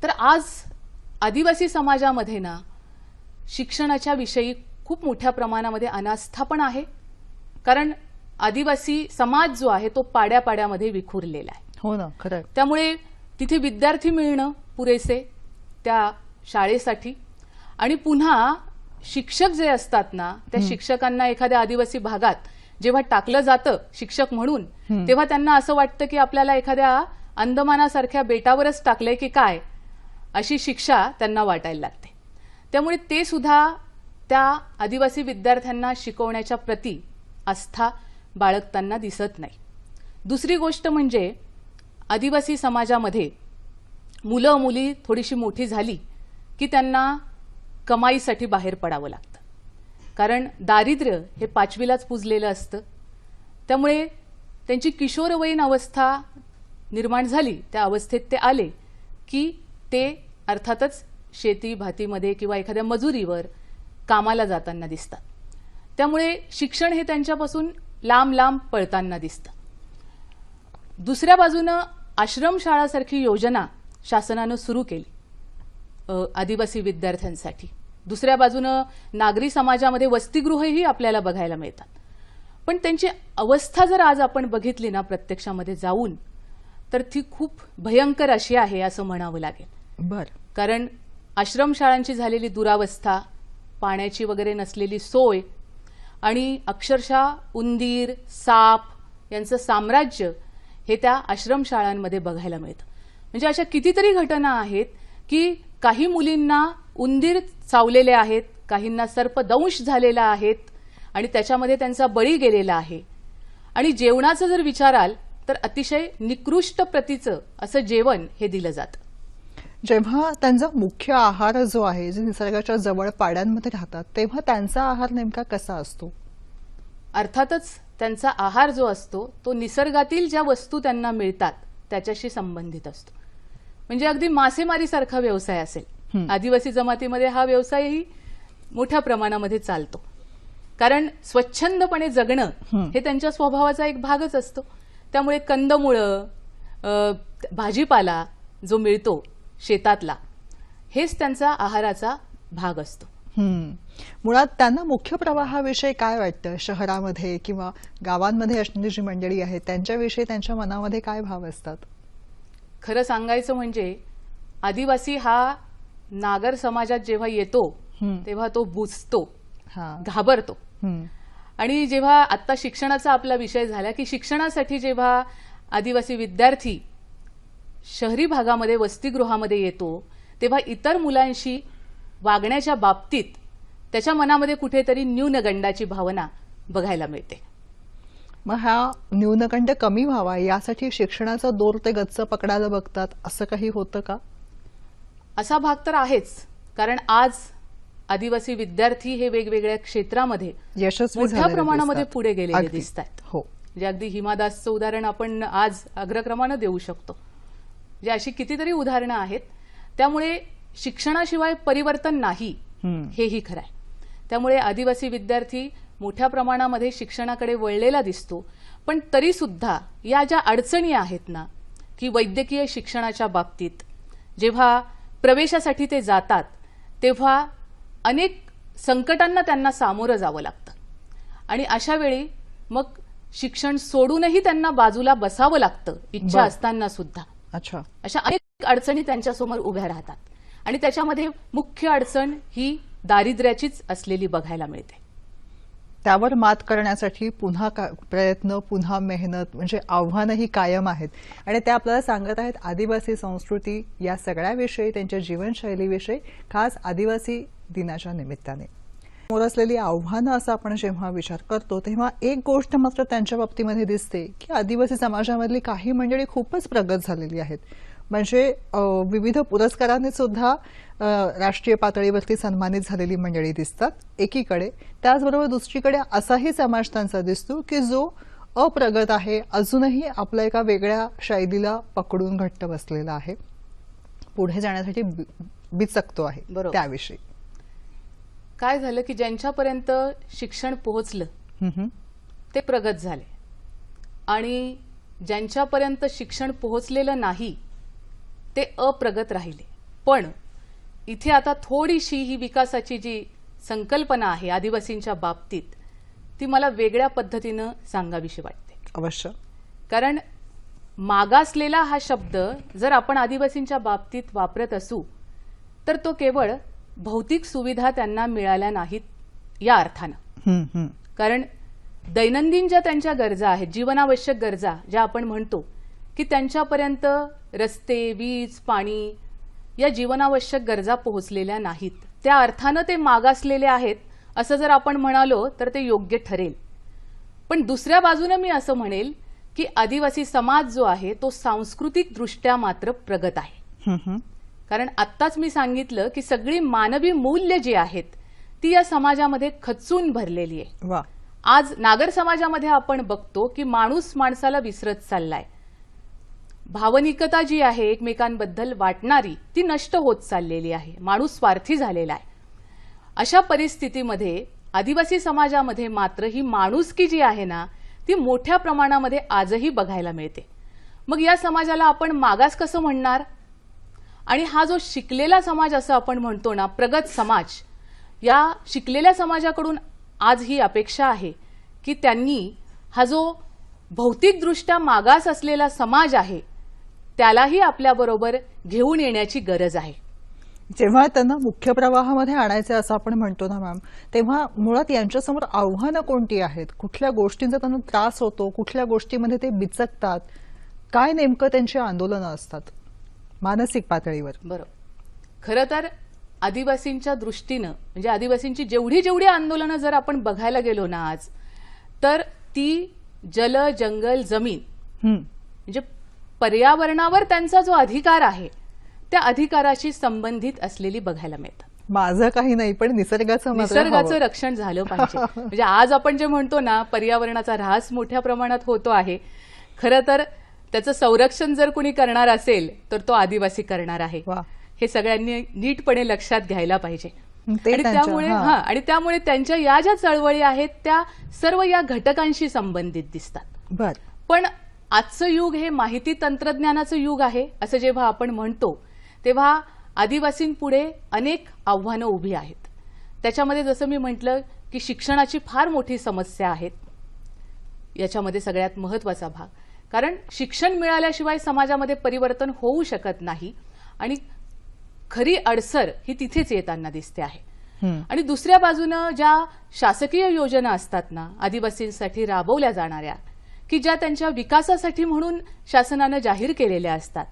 तर आज आदिवासी समाजामध्ये ना शिक्षणाच्या विषयी खूप मोठ्या प्रमाणामध्ये अनास्था पण आहे. कारण आदिवासी समाज जो आहे तो पाड्यापाड्यामध्ये विखुरलेला आहे. हो ना, खरं. त्यामुळे तिथे विद्यार्थी मिळणं पुरेसे त्या शाळेसाठी, आणि पुन्हा शिक्षक जे असतात ना त्या शिक्षकांना एखाद्या आदिवासी भागात जेव्हा टाकलं जातं शिक्षक म्हणून, तेव्हा त्यांना असं वाटतं की आपल्याला एखाद्या अंदमानासारख्या बेटावरच टाकलंय की काय, अशी शिक्षा त्यांना वाटायला लागते. त्यामुळे ते सुद्धा त्या आदिवासी विद्यार्थ्यांना शिकवण्याच्या प्रती आस्था बाळगताना दिसत नाही. दुसरी गोष्ट म्हणजे आदिवासी समाजामध्ये मुलं मुली थोडीशी मोठी झाली की त्यांना कमाईसाठी बाहेर पडावं लागतं. कारण दारिद्र्य हे 5वीलाच पुजलेलं असतं. त्यामुळे त्यांची किशोरवयीन अवस्था निर्माण झाली, त्या अवस्थेत ते आले की ते अर्थातच शेती भातीमध्ये किंवा एखाद्या मजुरीवर कामाला जाताना दिसतात. त्यामुळे शिक्षण हे त्यांच्यापासून लांब लांब पळताना दिसतं. दुसऱ्या बाजूनं आश्रमशाळासारखी योजना शासनानं सुरू केली आदिवासी विद्यार्थ्यांसाठी. दुसऱ्या बाजूनं नागरी समाजामध्ये वसतिगृहही आपल्याला बघायला मिळतात. पण त्यांची अवस्था जर आज आपण बघितली ना प्रत्यक्षामध्ये जाऊन, तर ती खूप भयंकर अशी आहे असं म्हणावं लागेल. बर. कारण आश्रमशाळांची झालेली दुरावस्था, पाण्याची वगैरे नसलेली सोय, आणि अक्षरशः उंदीर साप यांचं साम्राज्य हे त्या आश्रमशाळांमध्ये बघायला मिळतं. म्हणजे अशा कितीतरी घटना आहेत की काही मुलींना उंदीर चावलेले आहेत, काहींना सर्पदंश झालेला आहेत आणि त्याच्यामध्ये त्यांचा बळी गेलेला आहे. आणि जेवणाचं जर विचाराल तर अतिशय निकृष्ट प्रतीचं असं जेवण हे दिलं जातं. जेव्हा त्यांचा मुख्य आहार जो आहे, जे निसर्गाच्या जवळ पाड्यांमध्ये राहतात, तेव्हा त्यांचा आहार नेमका कसा असतो? अर्थातच त्यांचा आहार जो असतो तो निसर्गातील ज्या वस्तू त्यांना मिळतात त्याच्याशी संबंधित असतो. म्हणजे अगदी मासेमारीसारखा व्यवसाय असेल, आदिवासी जमातीमध्ये हा व्यवसायही मोठ्या प्रमाणामध्ये चालतो. कारण स्वच्छंदपणे जगणं हे त्यांच्या स्वभावाचा एक भागच असतो. त्यामुळे कंदमुळं, भाजीपाला जो मिळतो शेतातला, हेच त्यांचा आहाराचा भाग असतो. मुळात त्यांना मुख्य प्रवाहाविषयी काय वाटतं? शहरामध्ये किंवा गावांमध्ये असणारी जी मंडळी आहे त्यांच्याविषयी त्यांच्या मनामध्ये काय भाव असतात? खरं सांगायचं म्हणजे आदिवासी हा नागर समाजात जेव्हा येतो तेव्हा तो बुजतो, घाबरतो. आणि जेव्हा आता शिक्षणाचा आपला विषय झाला की शिक्षणासाठी जेव्हा आदिवासी विद्यार्थी शहरी भागामध्ये वसतिगृहामध्ये येतो तेव्हा इतर मुलांशी वागण्याच्या बाबतीत त्याच्या मनामध्ये कुठेतरी न्यूनगंडाची भावना बघायला मिळते. मग हा न्यूनगंड कमी व्हावा यासाठी शिक्षणाचा दोर ते गच्च पकडायला बघतात, असं काही होतं का? असा भाग तर आहेच. कारण आज आदिवासी विद्यार्थी हे वेगवेगळ्या क्षेत्रामध्ये यशस्वी मोठ्या झालेले प्रमाणामध्ये दिसतात. पुढे गेलेले अगदी. दिसत आहेत. हो, म्हणजे अगदी हिमा दासचं उदाहरण आपण आज अग्रक्रमानं देऊ शकतो. म्हणजे अशी कितीतरी उदाहरणं आहेत. त्यामुळे शिक्षणाशिवाय परिवर्तन नाही, हेही खरं आहे. त्यामुळे आदिवासी विद्यार्थी मोठ्या प्रमाणामध्ये शिक्षणाकडे वळलेला दिसतो. पण तरी सुद्धा या ज्या अडचणी आहेत ना, की वैद्यकीय शिक्षणाच्या बाबतीत जेव्हा प्रवेशासाठी ते जातात तेव्हा अनेक संकटांना त्यांना सामोरं जावं लागतं. आणि अशा वेळी मग शिक्षण सोडूनही त्यांना बाजूला बसावं लागतं इच्छा असताना सुद्धा. अच्छा. अशा अनेक अडचणी त्यांच्यासमोर उभ्या राहतात. आणि त्याच्यामध्ये मुख्य अडचण ही दारिद्र्याचीच असलेली बघायला मिळते. त्यावर मात करण्यासाठी पुन्हा प्रयत्न, पुन्हा मेहनत, म्हणजे आव्हानंही कायम आहेत. आणि ते आपल्याला सांगत आहेत आदिवासी संस्कृती या सगळ्याविषयी, त्यांच्या जीवनशैलीविषयी, खास आदिवासी दिनाच्या निमित्ताने. समोर असलेली आव्हानं असं आपण जेव्हा विचार करतो तेव्हा एक गोष्ट मात्र त्यांच्या बाबतीमध्ये दिसते की आदिवासी समाजामधली काही मंडळी खूपच प्रगत झालेली आहेत. म्हणजे विविध पुरस्कारांनी सुद्धा राष्ट्रीय पातळीवरती सन्मानित झालेली मंडळी दिसतात एकीकडे. त्याचबरोबर दुसरीकडे असाही समाज त्यांचा दिसतो की जो अप्रगत आहे, अजूनही आपल्या एका वेगळ्या शैलीला पकडून घट्ट बसलेला आहे, पुढे जाण्यासाठी बिचकतो आहे. बरोबर. त्याविषयी काय झालं की ज्यांच्यापर्यंत शिक्षण पोहोचलं ते प्रगत झाले आणि ज्यांच्यापर्यंत शिक्षण पोहोचलेलं नाही ते अप्रगत राहिले. पण इथे आता थोडीशी ही विकासाची जी संकल्पना आहे आदिवासींच्या बाबतीत ती मला वेगळ्या पद्धतीनं सांगावीशी वाटते. अवश्य. कारण मागासलेला हा शब्द जर आपण आदिवासींच्या बाबतीत वापरत असू तर तो केवळ भौतिक सुविधा त्यांना मिळाल्या नाहीत या अर्थानं. कारण दैनंदिन ज्या त्यांच्या गरजा आहेत, जीवनावश्यक गरजा ज्या आपण म्हणतो की त्यांच्यापर्यंत रस्ते, वीज, पाणी या जीवनावश्यक गरजा पोहोचलेल्या नाहीत. त्या अर्थानं ते मागासलेले आहेत असं जर आपण म्हणालो तर ते योग्य ठरेल. पण दुसऱ्या बाजूने मी असं म्हणेल की आदिवासी समाज जो आहे तो सांस्कृतिकदृष्ट्या मात्र प्रगत आहे. कारण आत्ताच मी सांगितलं की सगळी मानवी मूल्य जी आहेत ती या समाजामध्ये खचून भरलेली आहे. वा. आज नागर समाजामध्ये आपण बघतो की माणूस माणसाला विसरत चाललाय. भावनिकता जी आहे एकमेकांबद्दल वाटणारी ती नष्ट होत चाललेली आहे. माणूस स्वार्थी झालेला आहे. अशा परिस्थितीमध्ये आदिवासी समाजामध्ये मात्र ही माणुसकी जी आहे ना ती मोठ्या प्रमाणामध्ये आजही बघायला मिळते. मग या समाजाला आपण मागास कसं म्हणणार? आणि हा जो शिकलेला समाज असं आपण म्हणतो ना, प्रगत समाज, या शिकलेल्या समाजाकडून आज ही अपेक्षा आहे की त्यांनी हा जो भौतिकदृष्ट्या मागास असलेला समाज आहे त्यालाही आपल्याबरोबर घेऊन येण्याची गरज आहे. जेव्हा त्यांना मुख्य प्रवाहामध्ये आणायचं असं आपण म्हणतो ना मॅम, तेव्हा मुळात यांच्यासमोर आव्हानं कोणती आहेत? कुठल्या गोष्टींचा त्यांना त्रास होतो? कुठल्या गोष्टीमध्ये ते बिचकतात? काय नेमकं त्यांची आंदोलनं असतात मानसिक पातळीवर? बरोबर. खरं तर आदिवासींच्या दृष्टीनं म्हणजे आदिवासींची जेवढी जेवढी आंदोलनं जर आपण बघायला गेलो ना आज, तर ती जल, जंगल, जमीन म्हणजे पर्यावरणावर त्यांचा जो अधिकार आहे त्या अधिकाराशी संबंधित असलेली बघायला मिळतात. माझं काही नाही पण निसर्गाचं रक्षण झालं पाहिजे. म्हणजे आज आपण जे म्हणतो ना पर्यावरणाचा ऱ्हास मोठ्या प्रमाणात होतो आहे, खरं तर त्याचं संरक्षण जर कुणी करणार असेल तर तो आदिवासी करणार आहे. हे सगळ्यांनी नीटपणे लक्षात घ्यायला पाहिजे. ते आणि त्यांच्या- त्यामुळे हा. आणि त्यामुळे त्यांच्या या ज्या चळवळी आहेत त्या सर्व या घटकांशी संबंधित दिसतात. बर पण आजचं युग हे माहिती तंत्रज्ञानाचं युग आहे असं जेव्हा आपण म्हणतो तेव्हा आदिवासींपुढे अनेक आव्हानं उभी आहेत. त्याच्यामध्ये जसं मी म्हटलं की शिक्षणाची फार मोठी समस्या आहे याच्यामध्ये सगळ्यात महत्वाचा भाग. कारण शिक्षण मिळाल्याशिवाय समाजामध्ये परिवर्तन होऊ शकत नाही आणि खरी अडसर ही तिथेच येताना दिसते आहे. आणि दुसऱ्या बाजूनं ज्या शासकीय योजना असतात ना आदिवासींसाठी राबवल्या जाणाऱ्या की ज्या त्यांच्या विकासासाठी म्हणून शासनानं जाहीर केलेल्या असतात,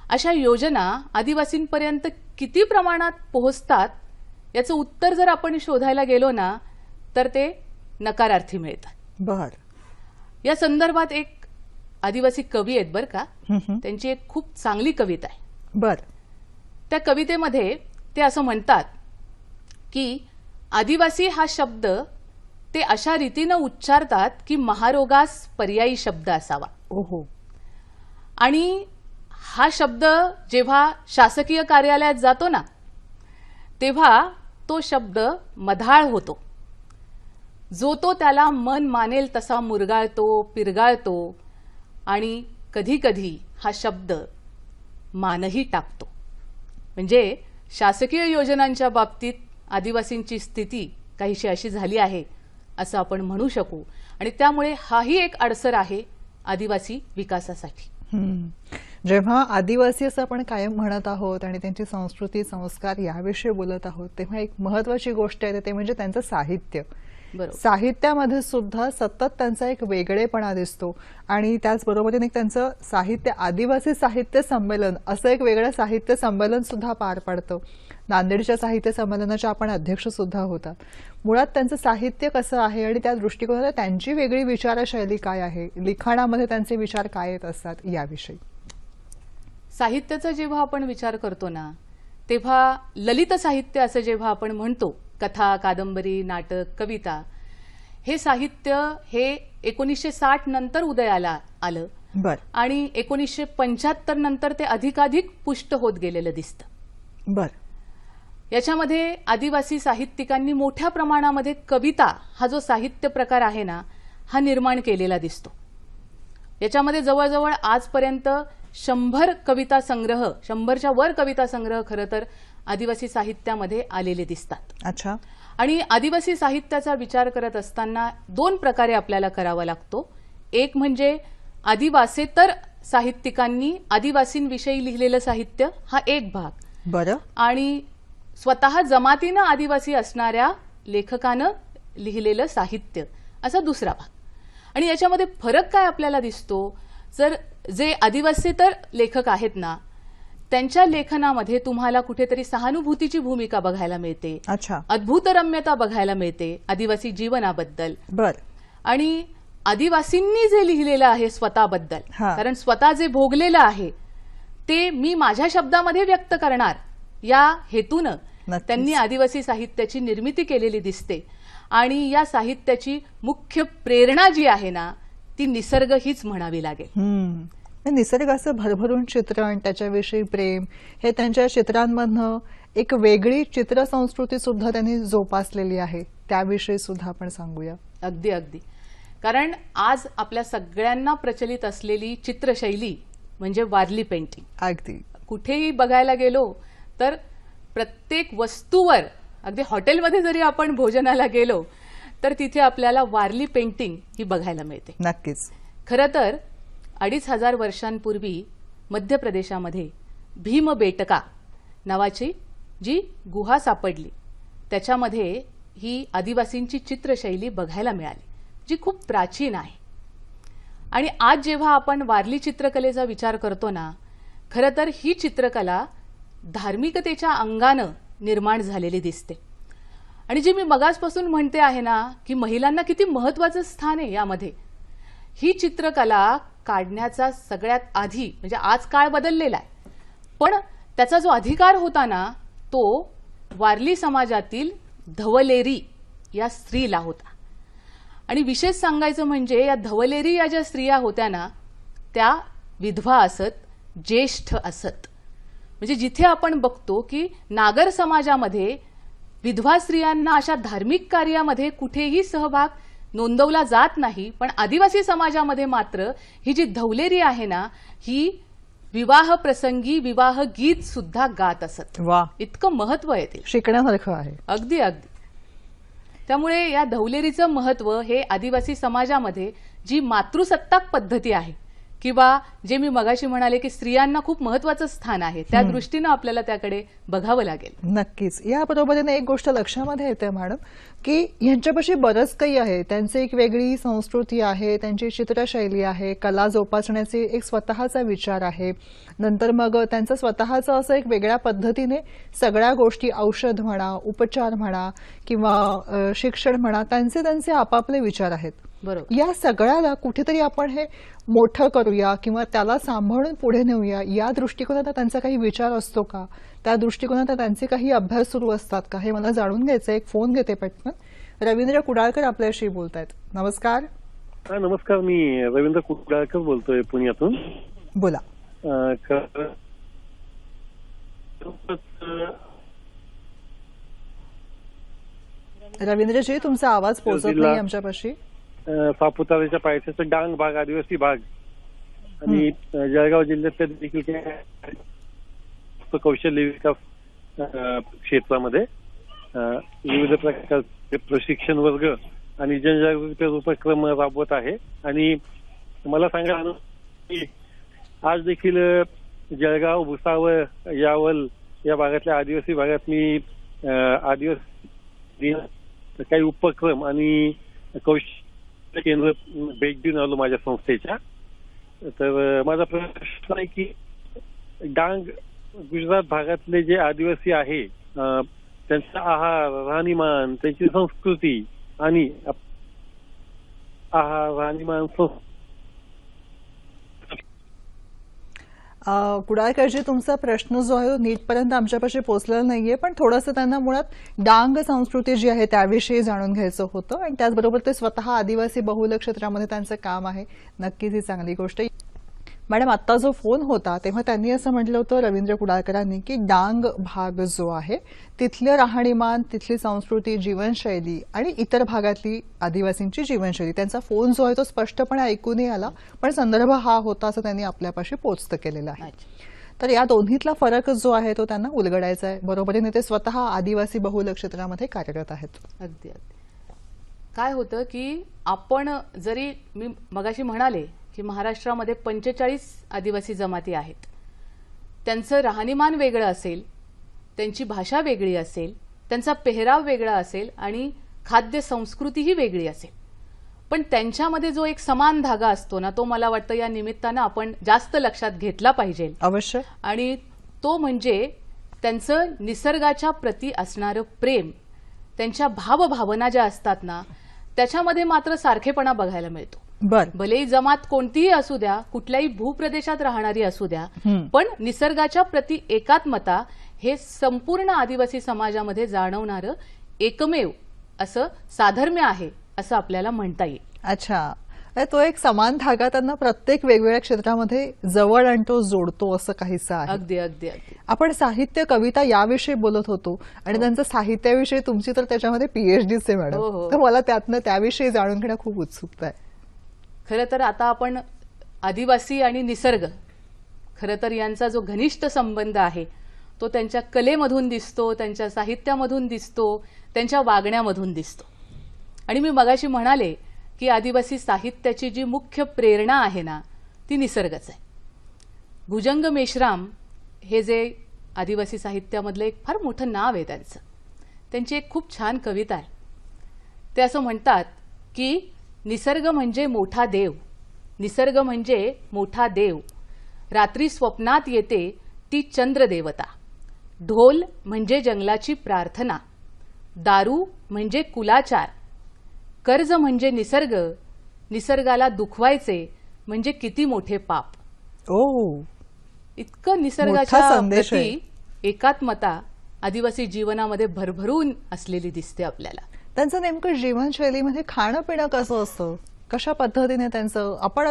अशा योजना आदिवासींपर्यंत किती प्रमाणात पोहोचतात याचं उत्तर जर आपण शोधायला गेलो ना तर ते नकारार्थी मिळतात. बर या संदर्भात एक आदिवासी कवी आहेत बरं का, त्यांची एक खूप चांगली कविता आहे. बर त्या कवितेमध्ये ते असं म्हणतात की आदिवासी हा शब्द ते अशा रीतीनं उच्चारतात की महारोगास पर्यायी शब्द असावा. ओहो आणि हा शब्द जेव्हा शासकीय कार्यालयात जातो ना तेव्हा तो शब्द मधाळ होतो. जो तो त्याला मन मानेल तसा मुरगाळतो, पिरगाळतो आणि कधी कधी हा शब्द मानही टाकतो. म्हणजे शासकीय योजनांच्या बाबतीत आदिवासींची स्थिती काहीशी अशी झाली आहे असं आपण म्हणू शकू. आणि त्यामुळे हाही एक अडसर आहे आदिवासी विकासासाठी. जेव्हा आदिवासी असं आपण कायम म्हणत आहोत आणि त्यांची संस्कृती संस्कार याविषयी बोलत आहोत तेव्हा एक महत्वाची गोष्ट आहे ते म्हणजे त्यांचं साहित्य. बरोबर. साहित्यामध्ये सुद्धा सतत त्यांचा एक वेगळेपणा दिसतो आणि त्याचबरोबरीने त्यांचं साहित्य आदिवासी साहित्य संमेलन असं एक वेगळं साहित्य संमेलन सुद्धा पार पडतं. नांदेडच्या साहित्य संमेलनाच्या आपण अध्यक्ष सुद्धा होतात. मुळात त्यांचं साहित्य कसं आहे आणि त्या दृष्टिकोनाने त्यांची वेगळी विचारशैली काय आहे, लिखाणामध्ये त्यांचे विचार काय येत असतात याविषयी. साहित्याचा जेव्हा आपण विचार करतो ना तेव्हा ललित साहित्य असं जेव्हा आपण म्हणतो, कथा, कादंबरी, नाटक, कविता, हे साहित्य हे 1960 नंतर उदयाला आलं बर आणि 1975 नंतर ते अधिकाधिक पुष्ट होत गेलेलं दिसतं. बर याच्यामध्ये आदिवासी साहित्यिकांनी मोठ्या प्रमाणामध्ये कविता हा जो साहित्य प्रकार आहे ना हा निर्माण केलेला दिसतो. याच्यामध्ये जवळजवळ आजपर्यंत 100 कविता संग्रह, 100च्या वर कविता संग्रह खरं तर आदिवासी साहित्यामध्ये आलेले दिसतात. अच्छा. आणि आदिवासी साहित्याचा विचार करत असताना 2 प्रकारे आपल्याला करावा लागतो. एक म्हणजे आदिवासेतर साहित्यिकांनी आदिवासींविषयी लिहिलेलं साहित्य हा एक भाग, बरं आणि स्वतः जमातीनं आदिवासी असणाऱ्या लेखकानं लिहिलेलं साहित्य असा दुसरा भाग. आणि याच्यामध्ये फरक काय आपल्याला दिसतो, जर जे आदिवासीतर लेखक आहेत ना त्यांच्या लेखनामध्ये तुम्हाला कुठेतरी सहानुभूतीची भूमिका बघायला मिळते, अच्छा अद्भुत रम्यता बघायला मिळते आदिवासी जीवनाबद्दल. बर आणि आदिवासींनी जे लिहिलेलं आहे स्वतःबद्दल, हा. कारण स्वतः जे भोगलेलं आहे ते मी माझ्या शब्दामध्ये व्यक्त करणार या हेतूनं नक्कीच. त्यांनी आदिवासी साहित्याची निर्मिती केलेली दिसते. आणि या साहित्याची मुख्य प्रेरणा जी आहे ना ती निसर्ग हीच म्हणावी लागेल. निसर्गाचं भरभरून चित्रण, त्याच्याविषयी प्रेम, हे त्यांच्या चित्रांमधनं एक वेगळी चित्रसंस्कृती सुद्धा त्यांनी जोपासलेली आहे. त्याविषयी सुद्धा आपण सांगूया. अगदी अगदी. कारण आज आपल्या सगळ्यांना प्रचलित असलेली चित्रशैली म्हणजे वारली पेंटिंग. अगदी कुठेही बघायला गेलो तर प्रत्येक वस्तूवर, अगदी हॉटेलमध्ये जरी आपण भोजनाला गेलो तर तिथे आपल्याला वारली पेंटिंग ही बघायला मिळते. नक्कीच. खरं तर 2500 वर्षांपूर्वी मध्य प्रदेशामध्ये भीमबेटका नावाची जी गुहा सापडली त्याच्यामध्ये ही आदिवासींची चित्रशैली बघायला मिळाली जी खूप प्राचीन आहे. आणि आज जेव्हा आपण वारली चित्रकलेचा विचार करतो ना खरं तर ही चित्रकला धार्मिकतेच्या अंगानं निर्माण झालेली दिसते. आणि जी मी मगासपासून म्हणते आहे ना की महिलांना किती महत्वाचं स्थान आहे यामध्ये, ही चित्रकला काढण्याचा सगळ्यात आधी, म्हणजे आज काळ बदललेला आहे पण त्याचा जो अधिकार होता ना तो वारली समाजातील धवलेरी या स्त्रीला होता. आणि विशेष सांगायचं म्हणजे या धवलेरी या ज्या स्त्रिया होत्या ना त्या विधवा असत, ज्येष्ठ असत. म्हणजे जिथे आपण बघतो की नागर समाजामध्ये विधवा स्त्रियांना अशा धार्मिक कार्यामध्ये कुठेही सहभाग नोंदवला जात नाही, पण आदिवासी समाजामध्ये मात्र ही जी धवलेरी आहे ना, ही विवाह प्रसंगी विवाह गीत सुद्धा गात असत. वा, इतकं महत्व आहे ते. शिकण्यासारखं आहे. अगदी अगदी. त्यामुळे या धवलेरीचं महत्व हे आदिवासी समाजामध्ये जी मातृसत्ताक पद्धती आहे किंवा जे मी मगाशी म्हणाले की स्त्रियांना खूप महत्वाचं स्थान आहे, त्या दृष्टीनं आपल्याला त्याकडे बघावं लागेल. नक्कीच. या बरोबरीने एक गोष्ट लक्षामध्ये येते मॅडम, की यांच्यापाशी बरंच काही आहे. त्यांची एक वेगळी संस्कृती आहे, त्यांची चित्रशैली आहे, कला जोपासण्याचे एक स्वतःचा विचार आहे. नंतर मग त्यांचं स्वतःचं असं एक वेगळ्या पद्धतीने सगळ्या गोष्टी, औषध म्हणा, उपचार म्हणा किंवा शिक्षण म्हणा, त्यांचे आपापले विचार आहेत. बरोबर. या सगळ्याला कुठेतरी आपण हे मोठं करूया किंवा त्याला सांभाळून पुढे नेऊया, या दृष्टिकोनात त्यांचा काही विचार असतो का? त्या दृष्टिकोनात त्यांचे काही अभ्यास सुरू असतात का? हे मला जाणून घ्यायचं. एक फोन घेते पटकन. रवींद्र कुडाळकर आपल्याशी बोलतायत. नमस्कार. नमस्कार. मी रवींद्र कुडाळकर बोलतोय पुण्यातून. बोला. रवींद्रजी, तुमचा आवाज पोहोचत नाही आमच्यापाशी. सापुताऱ्याच्या पायथ्याचा डांग भाग, आदिवासी भाग आणि जळगाव जिल्ह्यातल्या देखील कौशल्य विकास क्षेत्रामध्ये विविध प्रकारचे प्रशिक्षण वर्ग आणि जनजागृती उपक्रम राबवत आहे. आणि मला सांगा की आज देखील जळगाव, भुसावळ, यावल या भागातल्या आदिवासी भागात मी आदिवासी काही उपक्रम आणि कौशल्य केंद्र भेट देऊन आलो माझ्या संस्थेच्या. तर माझा प्रश्न आहे की डांग गुजरात भागातले जे आदिवासी आहे त्यांचा आहार, राहणीमान, त्यांची संस्कृती आणि आहार, राहणीमान, कुडाळकरजी, तुमचा प्रश्न जो आहे तो नीटपर्यंत आमच्यापाशी पोहोचलेला नाहीये, पण थोडंसं त्यांना मुळात डांग संस्कृती जी आहे त्याविषयी जाणून घ्यायचं होतं आणि त्याचबरोबर ते स्वतः आदिवासी बहुल क्षेत्रामध्ये त्यांचं काम आहे. नक्कीच ही चांगली गोष्ट. मॅडम, आत्ता जो फोन होता तेव्हा त्यांनी असं म्हटलं होतं रवींद्र कुडाळकरांनी की डांग भाग जो आहे तिथलं राहणीमान, तिथली संस्कृती, जीवनशैली आणि इतर भागातली आदिवासींची जीवनशैली, त्यांचा फोन जो आहे तो स्पष्टपणे ऐकू नाही आला, पण संदर्भ हा होता असं त्यांनी आपल्यापाशी पोचतं केलेलं आहे. तर या दोन्हीतला फरक जो आहे तो त्यांना उलगडायचा आहे. बरोबरीने ते स्वतः आदिवासी बहुल क्षेत्रामध्ये कार्यरत आहेत. अगदी अगदी. काय होतं की आपण जरी, मी मगाशी म्हणाले की महाराष्ट्रामध्ये 45 आदिवासी जमाती आहेत, त्यांचं राहणीमान वेगळं असेल, त्यांची भाषा वेगळी असेल, त्यांचा पेहराव वेगळा असेल आणि खाद्य संस्कृतीही वेगळी असेल, पण त्यांच्यामध्ये जो एक समान धागा असतो ना, तो मला वाटतं या निमित्तानं आपण जास्त लक्षात घेतला पाहिजे. अवश्य. आणि तो म्हणजे त्यांचं निसर्गाच्या प्रती असणारं प्रेम, त्यांच्या भावभावना ज्या असतात ना, त्याच्यामध्ये मात्र सारखेपणा बघायला मिळतो. भलेही जमात कोणतीही असू द्या, कुठल्याही भूप्रदेशात राहणारी असू द्या, पण निसर्गाच्या प्रती एकात्मता हे संपूर्ण आदिवासी समाजामध्ये जाणवणारं एकमेव असं साधर्म्य आहे असं आपल्याला म्हणता येईल. अच्छा, तो एक समान धागा त्यांना प्रत्येक वेगवेगळ्या क्षेत्रामध्ये जवळ आणतो, जोडतो, असं काहीसं आहे. अगदी अगदी अगदी. आपण साहित्य, कविता याविषयी बोलत होतो आणि त्यांचं साहित्याविषयी, तुमची तर त्याच्यामध्ये पीएचडीच आहे मॅडम, तर मला त्यातनं त्याविषयी जाणून घेणं खूप उत्सुकता आहे. खरं तर आता आपण आदिवासी आणि निसर्ग, खरं तर यांचा जो घनिष्ठ संबंध आहे तो त्यांच्या कलेमधून दिसतो, त्यांच्या साहित्यामधून दिसतो, त्यांच्या वागण्यामधून दिसतो. आणि मी मगाशी म्हणाले की आदिवासी साहित्याची जी मुख्य प्रेरणा आहे ना, ती निसर्गच आहे. भुजंग मेश्राम हे जे आदिवासी साहित्यामधलं एक फार मोठं नाव आहे त्यांचं, त्यांची एक खूप छान कविता आहे. ते असं म्हणतात की निसर्ग म्हणजे मोठा देव, निसर्ग म्हणजे मोठा देव, रात्री स्वप्नात येते ती चंद्रदेवता, ढोल म्हणजे जंगलाची प्रार्थना, दारू म्हणजे कुलाचार, कर्ज म्हणजे निसर्ग, निसर्गाला दुखवायचे म्हणजे किती मोठे पाप. ओ, इतकं निसर्गाच्या प्रती एकात्मता आदिवासी जीवनामध्ये भरभरून असलेली दिसते आपल्याला. त्यांचं नेमकं जीवनशैलीमध्ये खाणं पिणं कसं असतं? कशा पद्धतीने त्यांचं आपण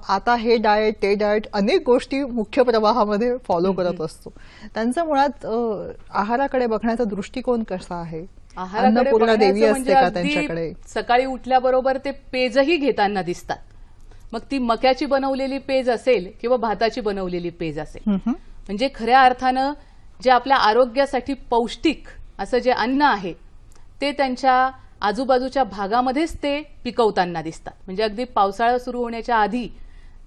आता हे डाएट ते डाएट अनेक गोष्टी मुख्य प्रवाहामध्ये फॉलो करत असतो. त्यांचा मुळात आहाराकडे बघण्याचा दृष्टिकोन कसा आहे? आहाराकडे अन्नपूर्णा देवी बघण्याचं असते म्हणजे का अगदी त्यांच्याकडे? सकाळी उठल्याबरोबर ते पेजही घेताना दिसतात. मग ती मक्याची बनवलेली पेज असेल किंवा भाताची बनवलेली पेज असेल, म्हणजे खऱ्या अर्थानं जे आपल्या आरोग्यासाठी पौष्टिक असं जे अन्न आहे ते त्यांच्या आजूबाजूच्या भागामध्येच ते पिकवताना दिसतात. म्हणजे अगदी पावसाळा सुरू होण्याच्या आधी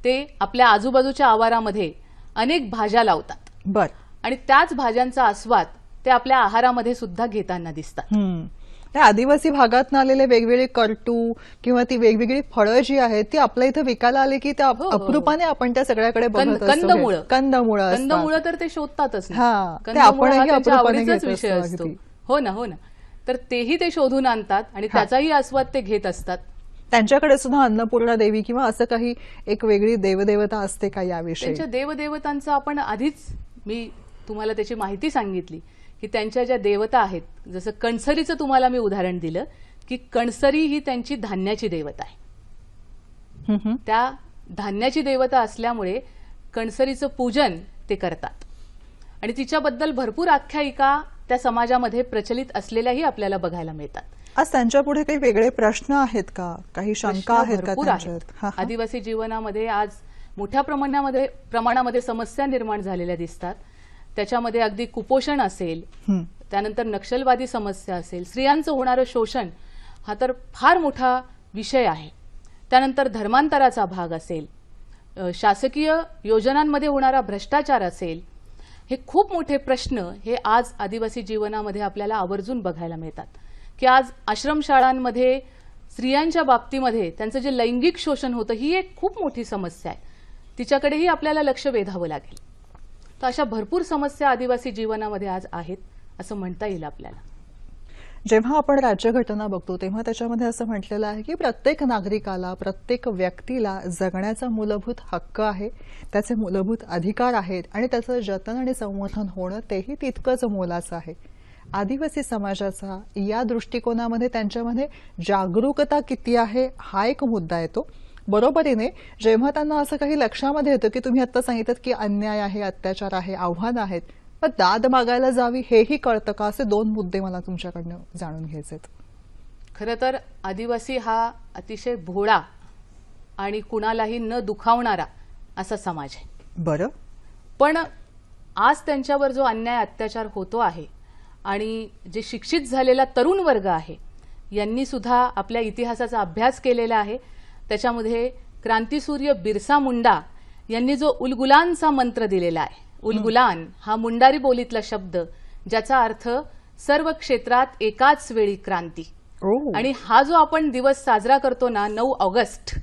ते आपल्या आजूबाजूच्या आवारामध्ये अनेक भाज्या लावतात बर. आणि त्याच भाज्यांचा आस्वाद ते आपल्या आहारामध्ये सुद्धा घेताना दिसतात. त्या आदिवासी भागात आलेले वेगवेगळे करटू किंवा ती वेगवेगळी फळं जी आहेत ती आपल्या इथं विकायला आली की त्या अप्रूपाने आपण त्या सगळ्याकडे बघत असतो. कंदमुळं तर ते शोधतातच ना. हा, ते कंदमुळं आपणही हा त्यांच्या अप्रूपाने आवडीचाच घेत विषय असतो असतो. अगदी. हो ना, हो ना. तर तेही ते शोधून आणतात आणि त्याचाही आस्वाद ते घेत असतात. त्यांच्याकडे सुद्धा अन्नपूर्णा देवी किंवा असं काही एक वेगळी देवदेवता असते का याविषयी? त्यांच्या देवदेवतांचं आपण आधीच मी तुम्हाला त्याची माहिती सांगितली की त्यांच्या ज्या देवता आहेत, जसं कणसरीचं तुम्हाला मी उदाहरण दिलं की कणसरी ही त्यांची धान्याची देवता आहे. त्या धान्याची देवता असल्यामुळे कणसरीचं पूजन ते करतात आणि तिच्याबद्दल भरपूर आख्यायिका त्या समाजामध्ये प्रचलित असलेल्याही आपल्याला बघायला मिळतात. आज त्यांच्या पुढे काही वेगळे प्रश्न आहेत का? काही शंका आहेत का भरपूर त्यांच्यात? आहेत. आदिवासी जीवनामध्ये आज मोठ्या प्रमाणामध्ये समस्या निर्माण झालेल्या दिसतात. त्याच्यामध्ये अगदी कुपोषण असेल, त्यानंतर नक्षलवादी समस्या असेल, स्त्रियांचं होणारं शोषण हा तर फार मोठा विषय आहे. त्यानंतर धर्मांतराचा भाग असेल, शासकीय योजनांमध्ये होणारा भ्रष्टाचार असेल, हे खूप मोठे प्रश्न हे आज आदिवासी जीवनामध्ये आपल्याला आवर्जून बघायला मिळतात. की आज आश्रमशाळांमध्ये स्त्रियांच्या बाबतीमध्ये त्यांचं जे लैंगिक शोषण होतं ही एक खूप मोठी समस्या आहे. तिच्याकडेही आपल्याला लक्ष वेधावं लागेल. तर अशा भरपूर समस्या आदिवासी जीवनामध्ये आज आहेत असं म्हणता येईल आपल्याला. जेव्हा आपण राज्यघटना बघतो तेव्हा त्याच्यामध्ये असं म्हटलेलं आहे की प्रत्येक नागरिकाला, प्रत्येक व्यक्तीला जगण्याचा मूलभूत हक्क आहे, त्याचे मूलभूत अधिकार आहेत आणि त्याचं जतन आणि संवर्धन होणं तेही तितकंच मोलाचं आहे. आदिवासी समाजाचा या दृष्टिकोनामध्ये त्यांच्यामध्ये जागरूकता किती आहे हा एक मुद्दा येतो. बरोबरीने जेव्हा त्यांना असं काही लक्षामध्ये येतं की तुम्ही आता सांगितलं की अन्याय आहे, अत्याचार आहे, आव्हान आहेत, पण दाद मागायला जावी हेही कळतं का? असे 2 मुद्दे मला तुमच्याकडनं जाणून घ्यायचेत. खरं तर आदिवासी हा अतिशय भोळा आणि कुणालाही न दुखावणारा असा समाज आहे. बरं. पण आज त्यांच्यावर जो अन्याय अत्याचार होतो आहे आणि जे शिक्षित झालेला तरुण वर्ग आहे यांनी सुद्धा आपल्या इतिहासाचा अभ्यास केलेला आहे. त्याच्यामध्ये क्रांतीसूर्य बिरसा मुंडा यांनी जो उलगुलानचा मंत्र दिलेला आहे, उलगुलान हा मुंडारी बोलीतला शब्द ज्याचा अर्थ सर्व क्षेत्रात एकाच वेळी क्रांती. आणि हा जो आपण दिवस साजरा करतो ना 9 ऑगस्ट,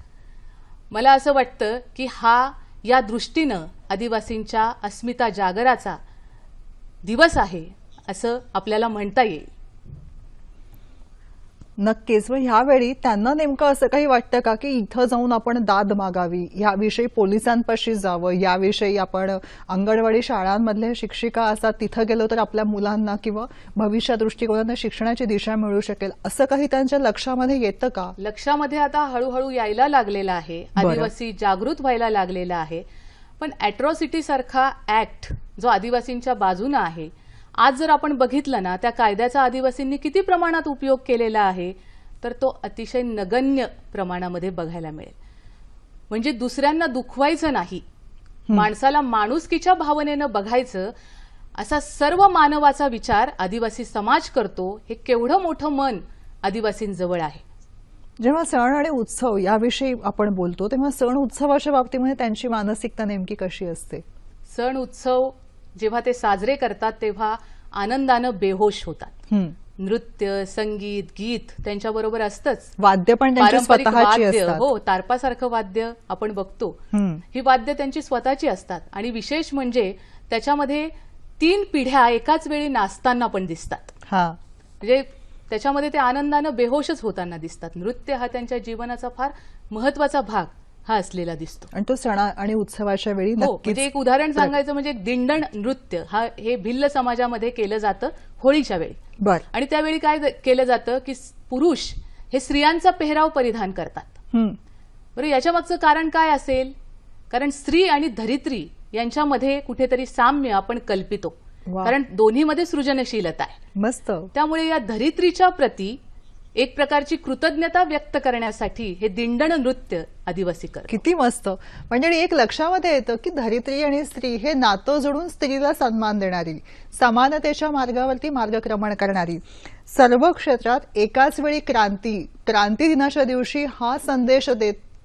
मला असं वाटतं की हा या दृष्टीनं आदिवासींच्या अस्मिता जागराचा दिवस आहे असं आपल्याला म्हणता येईल. नक्कीच. मग ह्यावेळी त्यांना नेमकं असं काही वाटतं का की इथं जाऊन आपण दाद मागावी, याविषयी पोलिसांपाशी जावं, याविषयी आपण अंगणवाडी शाळांमधल्या शिक्षिका असतात तिथं गेलो तर आपल्या मुलांना किंवा भविष्या दृष्टिकोनानं शिक्षणाची दिशा मिळू शकेल, असं काही त्यांच्या लक्षामध्ये येतं का? लक्षामध्ये आता हळूहळू यायला लागलेला आहे. आदिवासी जागृत व्हायला लागलेला आहे. पण अॅट्रॉसिटी सारखा ऍक्ट जो आदिवासींच्या बाजूने आहे, आज जर आपण बघितलं ना त्या कायद्याचा आदिवासींनी किती प्रमाणात उपयोग केलेला आहे तर तो अतिशय नगण्य प्रमाणामध्ये बघायला मिळेल. म्हणजे दुसऱ्यांना दुखवायचं नाही, माणसाला माणुसकीच्या भावनेनं बघायचं असा सर्व मानवाचा विचार आदिवासी समाज करतो. हे केवढं मोठं मन आदिवासींजवळ आहे. जेव्हा सण आणि उत्सव याविषयी आपण बोलतो तेव्हा सण उत्सवाच्या बाबतीमध्ये त्यांची मानसिकता नेमकी कशी असते? सण उत्सव जेव्हा ते साजरे करतात तेव्हा आनंदानं बेहोश होतात. नृत्य, संगीत, गीत त्यांच्याबरोबर असतंच. वाद्य पण त्यांची स्वतःची असतात. हो, तारपासारखं वाद्य आपण बघतो. ही वाद्य त्यांची स्वतःची असतात आणि विशेष म्हणजे त्याच्यामध्ये 3 पिढ्या एकाच वेळी नाचताना पण दिसतात. म्हणजे त्याच्यामध्ये ते आनंदानं बेहोशच होताना दिसतात. नृत्य हा त्यांच्या जीवनाचा फार महत्वाचा भाग हा असलेला दिसतो. आणि तो सण आणि उत्सवाच्या वेळी म्हणजे एक उदाहरण सांगायचं म्हणजे दिंडण नृत्य हे भिल्ल समाजामध्ये केलं जातं होळीच्या वेळी. आणि त्यावेळी काय केलं जातं की पुरुष हे स्त्रियांचा पेहराव परिधान करतात बरं, याच्या मागचं कारण काय असेल? कारण स्त्री आणि धरित्री यांच्यामध्ये कुठेतरी साम्य आपण कल्पितो, वा. कारण दोन्हीमध्ये सृजनशीलता आहे. मस्त. त्यामुळे या धरित्रीच्या प्रती एक प्रकारची कृतज्ञता व्यक्त करण्यासाठी हे दिंडण नृत्य आदिवासी करतात. किती मस्त. म्हणजे एक लक्षामध्ये येतं की धरित्री आणि स्त्री हे नातं जोडून स्त्रीला सन्मान देणारी, समानतेच्या मार्गावरती मार्गक्रमण करणारी, सर्व क्षेत्रात एकाच वेळी क्रांती दिनाच्या दिवशी हा संदेश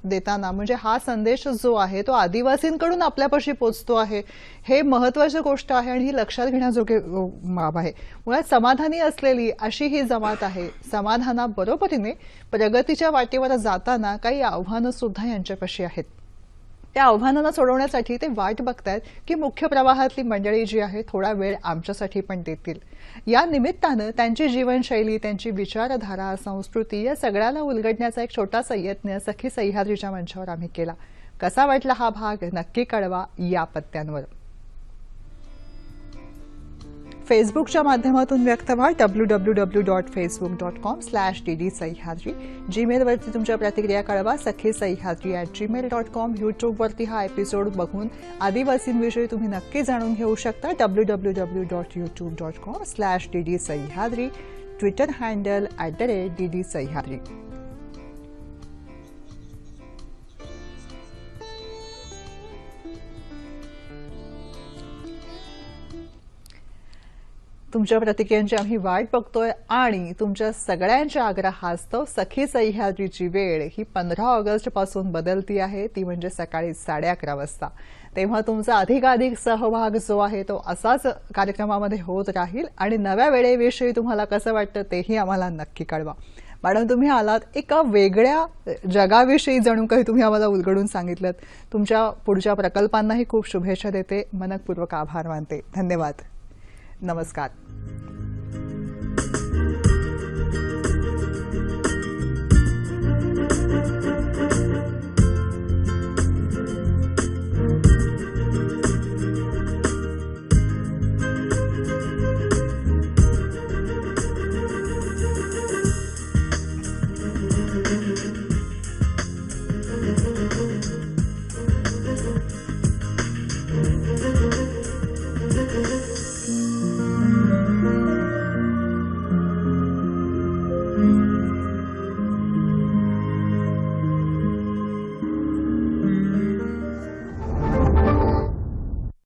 देताना म्हणजे हा संदेश जो आहे तो आदिवासींकडून आपल्यापाशी पोचतो आहे, हे महत्वाची गोष्ट आहे आणि ही लक्षात घेण्याजोगी बाब आहे. मुळात समाधानी असलेली अशी ही जमात आहे. समाधानाबरोबरीने प्रगतीच्या वाटेवर जाताना काही आव्हानं सुद्धा यांच्यापाशी आहेत. त्या आव्हानांना सोडवण्यासाठी ते वाट बघतायत की मुख्य प्रवाहातली मंडळी जी आहे थोडा वेळ आमच्यासाठी पण देतील. या निमित्तानं त्यांची जीवनशैली, त्यांची विचारधारा, संस्कृती या सगळ्याला उलगडण्याचा एक छोटासा यत्न सखी सह्याद्रीच्या मंचावर आम्ही केला. कसा वाटला हा भाग नक्की कळवा या पत्त्यांवर. फेसबुकच्या माध्यमातून व्यक्त व्हा www.facebook.com/dd सह्याद्री. जीमेलवरती तुमच्या प्रतिक्रिया कळवा sakhesahyadrady@gmail.com. यूट्यूबवरती हा एपिसोड बघून आदिवासींविषयी तुम्ही नक्की जाणून घेऊ शकता www.youtube.com/dd Sahyadri. Twitter handle @dd Sahyadri. तुमच्या प्रतिक्रियांची आम्ही वाट बघतोय आणि तुमच्या सगळ्यांच्या आग्रहास्तव सखी सह्याद्रीची वेळ ही 15 ऑगस्ट पासून बदलती आहे, ती म्हणजे सकाळी 11:30 वाजता. तेव्हा तुमचा अधिकाधिक सहभाग जो आहे तो असाच कार्यक्रमामध्ये होत राहील आणि नव्या वेळेविषयी तुम्हाला कसं वाटतं तेही आम्हाला नक्की कळवा. मॅडम, तुम्ही आलात एका वेगळ्या जगाविषयी, जणू काही तुम्ही आम्हाला उलगडून सांगितलं. तुमच्या पुढच्या प्रकल्पांनाही खूप शुभेच्छा देते, मनपूर्वक आभार मानते. धन्यवाद. नमस्कार.